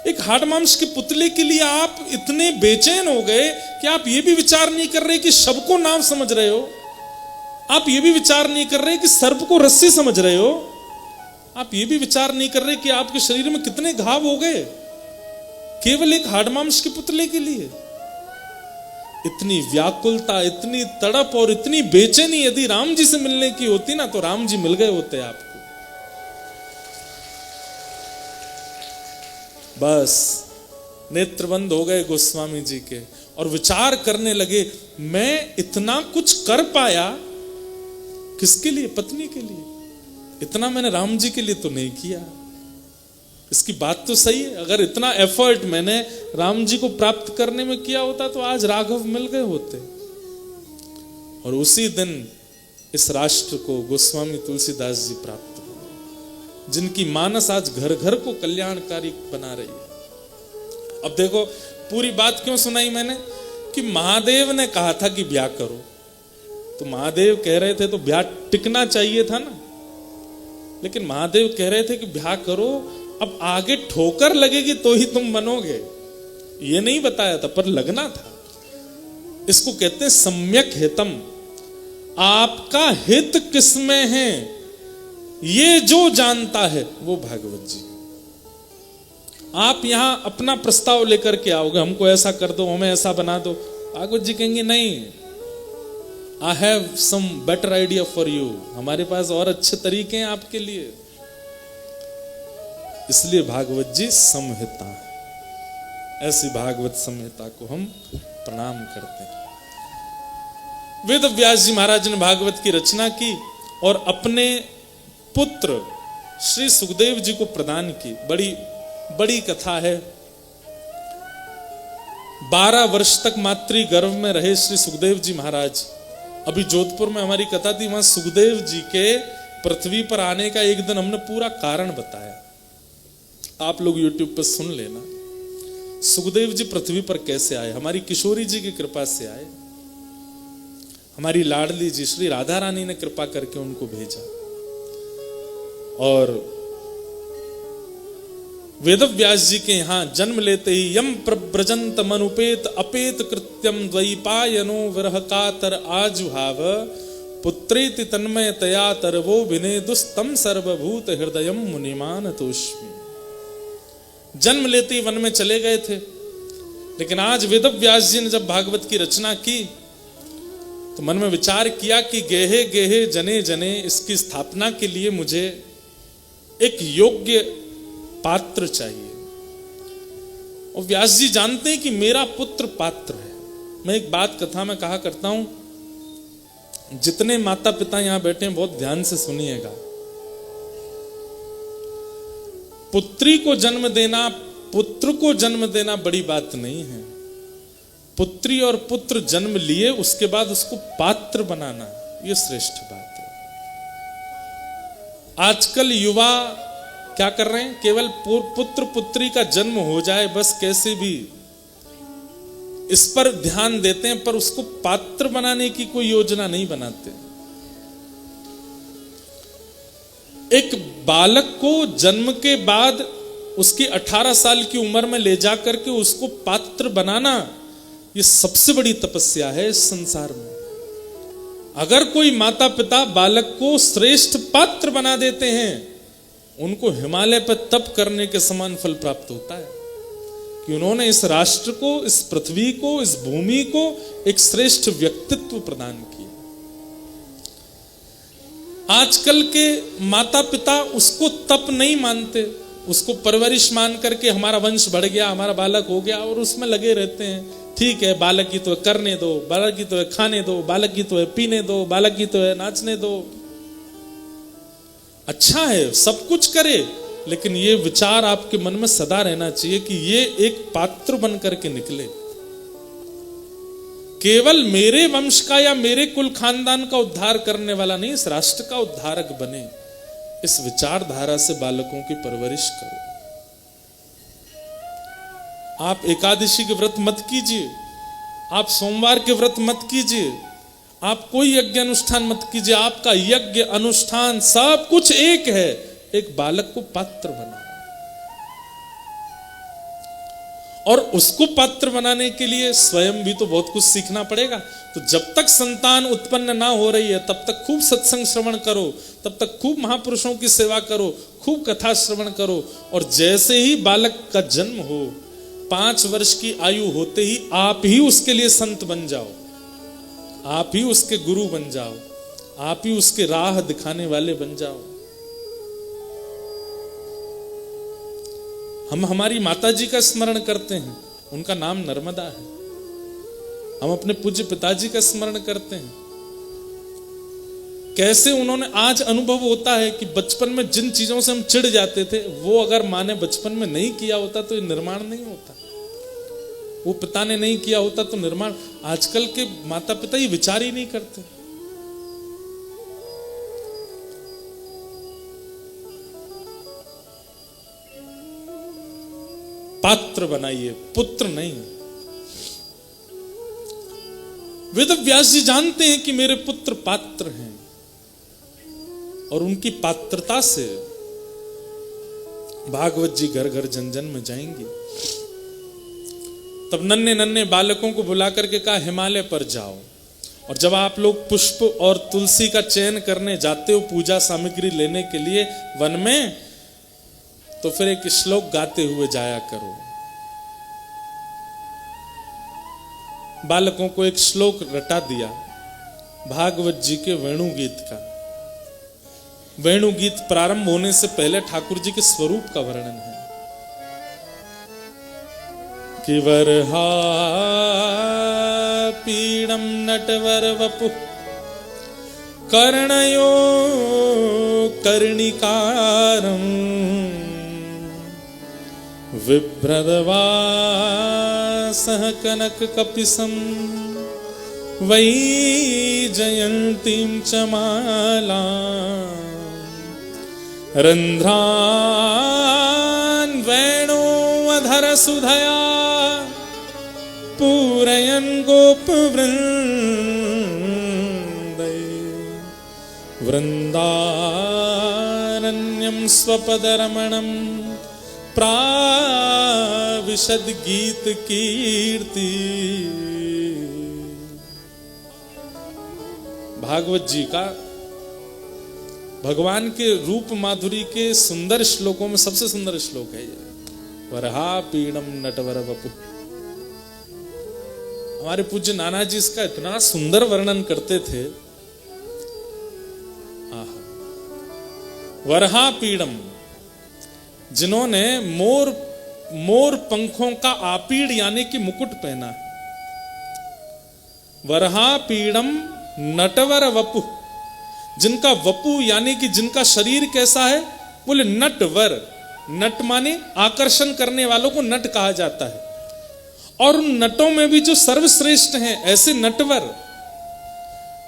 एक हाड़ मांस के पुतले के लिए आप इतने बेचैन हो गए कि आप ये भी विचार नहीं कर रहे कि शव को नाव समझ रहे हो, आप ये भी विचार नहीं कर रहे कि सर्प को रस्सी समझ रहे हो, आप ये भी विचार नहीं कर रहे कि आपके शरीर में कितने घाव हो गए केवल एक हाड़ मांस के पुतले के लिए। इतनी व्याकुलता, इतनी तड़प और इतनी बेचैनी यदि राम जी से मिलने की होती ना, तो राम जी मिल गए होते आपको। बस नेत्र बंद हो गए गोस्वामी जी के और विचार करने लगे, मैं इतना कुछ कर पाया किसके लिए? पत्नी के लिए। इतना मैंने राम जी के लिए तो नहीं किया। इसकी बात तो सही है, अगर इतना एफर्ट मैंने राम जी को प्राप्त करने में किया होता तो आज राघव मिल गए होते। और उसी दिन इस राष्ट्र को गोस्वामी तुलसीदास जी प्राप्त हुए, जिनकी मानस आज घर घर को कल्याणकारी बना रही है। अब देखो पूरी बात क्यों सुनाई मैंने, कि महादेव ने कहा था कि ब्याह करो, तो महादेव कह रहे थे तो ब्याह टिकना चाहिए था ना, लेकिन महादेव कह रहे थे कि ब्याह करो, अब आगे ठोकर लगेगी तो ही तुम बनोगे, ये नहीं बताया था पर लगना था। इसको कहते हैं सम्यक हितम। आपका हित किसमें है ये जो जानता है वो भागवत जी। आप यहां अपना प्रस्ताव लेकर के आओगे, हमको ऐसा कर दो, हमें ऐसा बना दो, भागवत जी कहेंगे नहीं, I have some better idea for you, हमारे पास और अच्छे तरीके हैं आपके लिए। इसलिए भागवत जी संहिता, ऐसी भागवत संहिता को हम प्रणाम करते हैं। वेद व्यास जी महाराज ने भागवत की रचना की और अपने पुत्र श्री सुखदेव जी को प्रदान की। बड़ी बड़ी कथा है। 12 वर्ष तक मातृ गर्भ में रहे श्री सुखदेव जी महाराज। अभी जोधपुर में हमारी कथा थी, वहां सुखदेव जी के पृथ्वी पर आने का एक दिन हमने पूरा कारण बताया, आप लोग YouTube पर सुन लेना। सुखदेव जी पृथ्वी पर कैसे आए? हमारी किशोरी जी की कृपा से आए। हमारी लाडली जी श्री राधा रानी ने कृपा करके उनको भेजा। और वेद व्यास जी के यहां जन्म लेते ही यम प्रव्रजंत मनुपेत अपेत कृत्यम द्वैपायनो विरह कातर आजुहाव पुत्रेति तन्मय तया तरवो विनेदुस्तम सर्वभूत हृदयम मुनिमान तोष्मि। जन्म लेते ही वन में चले गए थे, लेकिन आज वेद व्यास जी ने जब भागवत की रचना की तो मन में विचार किया कि गेहे गेहे जने जने, इसकी स्थापना के लिए मुझे एक योग्य पात्र चाहिए। और व्यास जी जानते हैं कि मेरा पुत्र पात्र है। मैं एक बात कथा में कहा करता हूं, जितने माता पिता यहां बैठे हैं बहुत ध्यान से सुनिएगा। पुत्री को जन्म देना, पुत्र को जन्म देना बड़ी बात नहीं है। पुत्री और पुत्र जन्म लिए उसके बाद उसको पात्र बनाना, यह श्रेष्ठ बात है। आजकल युवा क्या कर रहे हैं? केवल पुत्र पुत्री का जन्म हो जाए बस, कैसे भी इस पर ध्यान देते हैं, पर उसको पात्र बनाने की कोई योजना नहीं बनाते। एक बालक को जन्म के बाद उसकी 18 साल की उम्र में ले जाकर के उसको पात्र बनाना, यह सबसे बड़ी तपस्या है इस संसार में। अगर कोई माता पिता बालक को श्रेष्ठ पात्र बना देते हैं, उनको हिमालय पर तप करने के समान फल प्राप्त होता है, कि उन्होंने इस राष्ट्र को, इस पृथ्वी को, इस भूमि को एक श्रेष्ठ व्यक्तित्व प्रदान किया। आजकल के माता पिता उसको तप नहीं मानते, उसको परवरिश मान करके हमारा वंश बढ़ गया, हमारा बालक हो गया, और उसमें लगे रहते हैं। ठीक है, बालक की तो करने दो, बालक की तो है खाने दो, बालक की तो है पीने दो, बालक की तो है नाचने दो। अच्छा है, सब कुछ करे, लेकिन ये विचार आपके मन में सदा रहना चाहिए कि ये एक पात्र बन करके निकले। केवल मेरे वंश का या मेरे कुल खानदान का उद्धार करने वाला नहीं, इस राष्ट्र का उद्धारक बने। इस विचारधारा से बालकों की परवरिश करो। आप एकादशी के व्रत मत कीजिए, आप सोमवार के व्रत मत कीजिए, आप कोई यज्ञ अनुष्ठान मत कीजिए। आपका यज्ञ अनुष्ठान सब कुछ एक है, एक बालक को पात्र बनाओ। और उसको पात्र बनाने के लिए स्वयं भी तो बहुत कुछ सीखना पड़ेगा। तो जब तक संतान उत्पन्न ना हो रही है तब तक खूब सत्संग श्रवण करो, तब तक खूब महापुरुषों की सेवा करो, खूब कथा श्रवण करो। और जैसे ही बालक का जन्म हो, 5 वर्ष की आयु होते ही आप ही उसके लिए संत बन जाओ, आप ही उसके गुरु बन जाओ, आप ही उसके राह दिखाने वाले बन जाओ। हम हमारी माता जी का स्मरण करते हैं, उनका नाम नर्मदा है। हम अपने पूज्य पिताजी का स्मरण करते हैं, कैसे उन्होंने आज अनुभव होता है कि बचपन में जिन चीजों से हम चिढ़ जाते थे वो अगर माँ ने बचपन में नहीं किया होता तो ये निर्माण नहीं होता, वो पिता ने नहीं किया होता तो निर्माण। आजकल के माता पिता ये विचार ही नहीं करते। पात्र बनाइए, पुत्र नहीं। वेद व्यास जी जानते हैं कि मेरे पुत्र पात्र हैं और उनकी पात्रता से भागवत जी घर घर जन जन में जाएंगे। तब नन्हे नन्हे बालकों को बुला करके कहा हिमालय पर जाओ, और जब आप लोग पुष्प और तुलसी का चयन करने जाते हो पूजा सामग्री लेने के लिए वन में, तो फिर एक श्लोक गाते हुए जाया करो। बालकों को एक श्लोक रटा दिया भागवत जी के वेणु गीत का। वेणु गीत प्रारंभ होने से पहले ठाकुर जी के स्वरूप का वर्णन है कि वरहा पीड़म नटवर वपु कर्णयो कर्णिकारम विभ्रदवासः कनक कपिसं वै जयन्तीं च मालां रन्ध्रान् वेणोऽधर सुधया पूरयन् गोपवृन्दै वृन्दारण्यं स्वपदरमणम् प्राविशद गीत कीर्ति। भागवत जी का भगवान के रूप माधुरी के सुंदर श्लोकों में सबसे सुंदर श्लोक है ये, वरहा पीड़म नटवर वपु। हमारे पूज्य नाना जी इसका इतना सुंदर वर्णन करते थे। वरहा पीड़म, जिन्होंने मोर पंखों का आपीड़ यानी कि मुकुट पहना। वरहा पीड़म नटवर वपु, जिनका वपु यानी कि जिनका शरीर कैसा है, बोले नटवर। नट माने आकर्षण करने वालों को नट कहा जाता है। और उन नटों में भी जो सर्वश्रेष्ठ हैं ऐसे नटवर।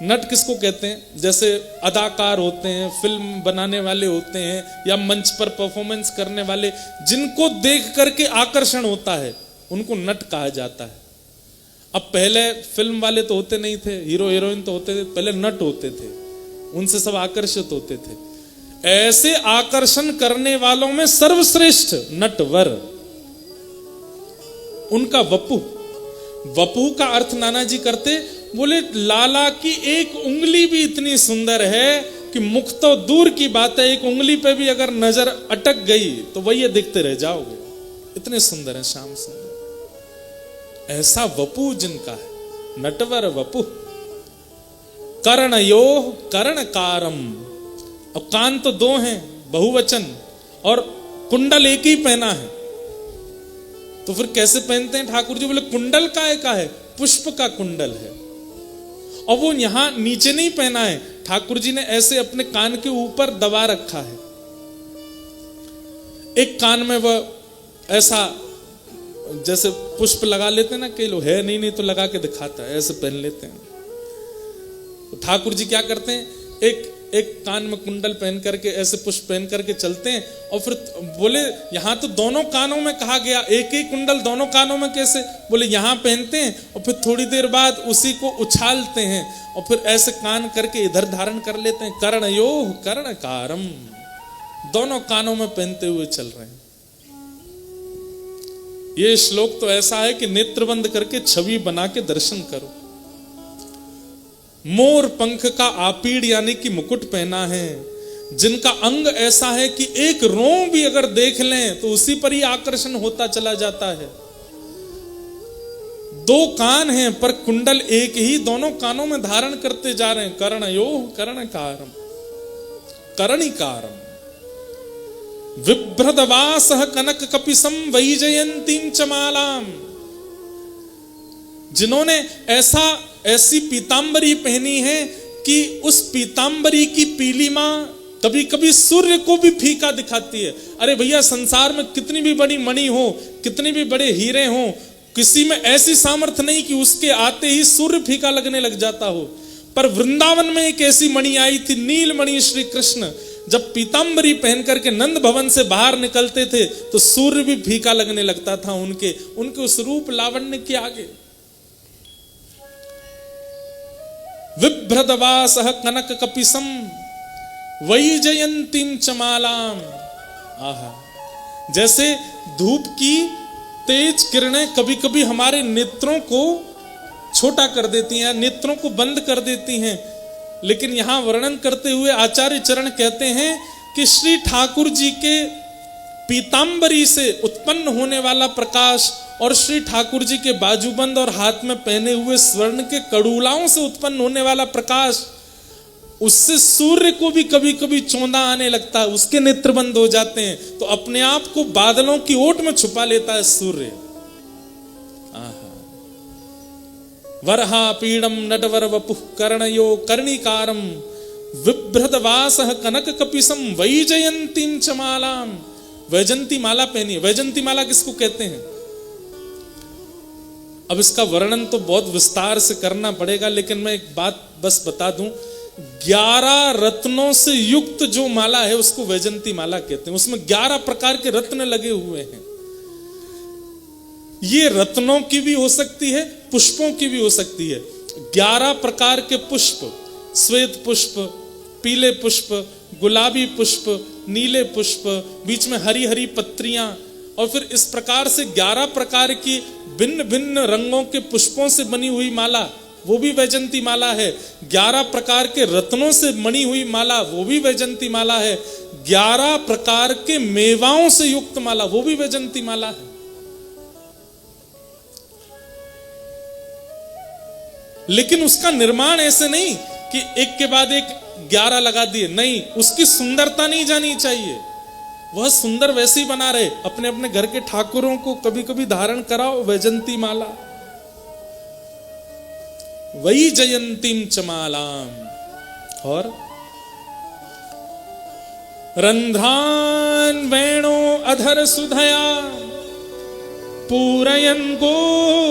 नट किसको कहते हैं? जैसे अदाकार होते हैं, फिल्म बनाने वाले होते हैं, या मंच पर परफॉर्मेंस करने वाले, जिनको देख करके आकर्षण होता है उनको नट कहा जाता है। अब पहले फिल्म वाले तो होते नहीं थे, हीरो हीरोइन तो होते थे, पहले नट होते थे, उनसे सब आकर्षित होते थे। ऐसे आकर्षण करने वालों में सर्वश्रेष्ठ नटवर, उनका वपु। वपु का अर्थ नाना जी करते, बोले लाला की एक उंगली भी इतनी सुंदर है कि मुख तो दूर की बात है, एक उंगली पे भी अगर नजर अटक गई तो वही देखते रह जाओगे, इतने सुंदर है श्याम सुंदर। ऐसा वपु जिनका है, नटवर वपु। कर्णयो कर्णकारम, अब कान तो दो हैं बहुवचन, और कुंडल एक ही पहना है। तो फिर कैसे पहनते हैं ठाकुर जी? बोले कुंडल काय का है? पुष्प का कुंडल है। और वो यहां नीचे नहीं पहना है, ठाकुर जी ने ऐसे अपने कान के ऊपर दबा रखा है। एक कान में वह ऐसा जैसे पुष्प लगा लेते हैं ना, कई लोग, है नहीं तो लगा के दिखाता है, ऐसे पहन लेते हैं। तो ठाकुर जी क्या करते हैं, एक एक कान में कुंडल पहन करके ऐसे पुष्प पहन करके चलते हैं, और फिर बोले यहाँ तो दोनों कानों में कहा गया, एक ही कुंडल दोनों कानों में कैसे? बोले यहाँ पहनते हैं और फिर थोड़ी देर बाद उसी को उछालते हैं और फिर ऐसे कान करके इधर धारण कर लेते हैं। कर्णयोः कर्णकारम, दोनों कानों में पहनते हुए चल रहे हैं। ये श्लोक तो ऐसा है कि नेत्र बंद करके छवि बना के दर्शन करो। मोर पंख का आपीड़ यानी कि मुकुट पहना है, जिनका अंग ऐसा है कि एक रों भी अगर देख लें तो उसी पर ही आकर्षण होता चला जाता है। दो कान हैं पर कुंडल एक ही, दोनों कानों में धारण करते जा रहे हैं। कर्णयोः कर्णकारम कर्णिकारम विभ्रदवासः कनक कपिसं वैजयंतीं च मालाम। जिन्होंने ऐसी पीतांबरी पहनी है कि उस पीतांबरी की पीलिमा कभी कभी सूर्य को भी फीका दिखाती है। अरे भैया, संसार में कितनी भी बड़ी मणि हो, कितने भी बड़े हीरे हो, किसी में ऐसी सामर्थ्य नहीं कि उसके आते ही सूर्य फीका लगने लग जाता हो। पर वृंदावन में एक ऐसी मणि आई थी, नीलमणि श्री कृष्ण। जब पीतांबरी पहन करके नंद भवन से बाहर निकलते थे तो सूर्य भी फीका लगने लगता था उनके उस रूप लावण्य के आगे। विभ्रदवासः कनक कपिसं वैजयंतीं च मालाम। आहा, जैसे धूप की तेज किरणें कभी कभी हमारे नेत्रों को छोटा कर देती हैं, नेत्रों को बंद कर देती हैं, लेकिन यहां वर्णन करते हुए आचार्य चरण कहते हैं कि श्री ठाकुर जी के पीतांबरी से उत्पन्न होने वाला प्रकाश और श्री ठाकुर जी के बाजूबंद और हाथ में पहने हुए स्वर्ण के कड़ूलाओं से उत्पन्न होने वाला प्रकाश, उससे सूर्य को भी कभी कभी चौंधा आने लगता है, उसके नेत्र बंद हो जाते हैं, तो अपने आप को बादलों की ओट में छुपा लेता है सूर्य। वरहा पीड़म नटवर वपुः कर्णयो कर्णिकारम विभ्रदवासः कनक कपिसं वैजयंतीं च मालाम। वैजंती माला पहनी। वैजंती माला किसको कहते हैं? अब इसका वर्णन तो बहुत विस्तार से करना पड़ेगा, लेकिन मैं एक बात बस बता दूं, 11 रत्नों से युक्त जो माला है उसको वैजंती माला कहते हैं। उसमें 11 प्रकार के रत्न लगे हुए हैं। ये रत्नों की भी हो सकती है, पुष्पों की भी हो सकती है। 11 प्रकार के पुष्प, श्वेत पुष्प, पीले पुष्प, गुलाबी पुष्प, नीले पुष्प, बीच में हरी हरी पत्रियां, और फिर इस प्रकार से 11 प्रकार की भिन्न भिन्न रंगों के पुष्पों से बनी हुई माला, वो भी वैजंती माला है। 11 प्रकार के रत्नों से बनी हुई माला, वो भी वैजंती माला है। 11 प्रकार के मेवाओं से युक्त माला, वो भी वैजंती माला है। लेकिन उसका निर्माण ऐसे नहीं कि एक के बाद एक 11 लगा दिए, नहीं, उसकी सुंदरता नहीं जानी चाहिए। वह सुंदर वैसे ही बना रहे। अपने अपने घर के ठाकुरों को कभी कभी धारण कराओ वैजंती माला। वैजयंतीं च मालाम। और रंध्रान वेणो अधर सुधया पूरयन् गोपवृंदैः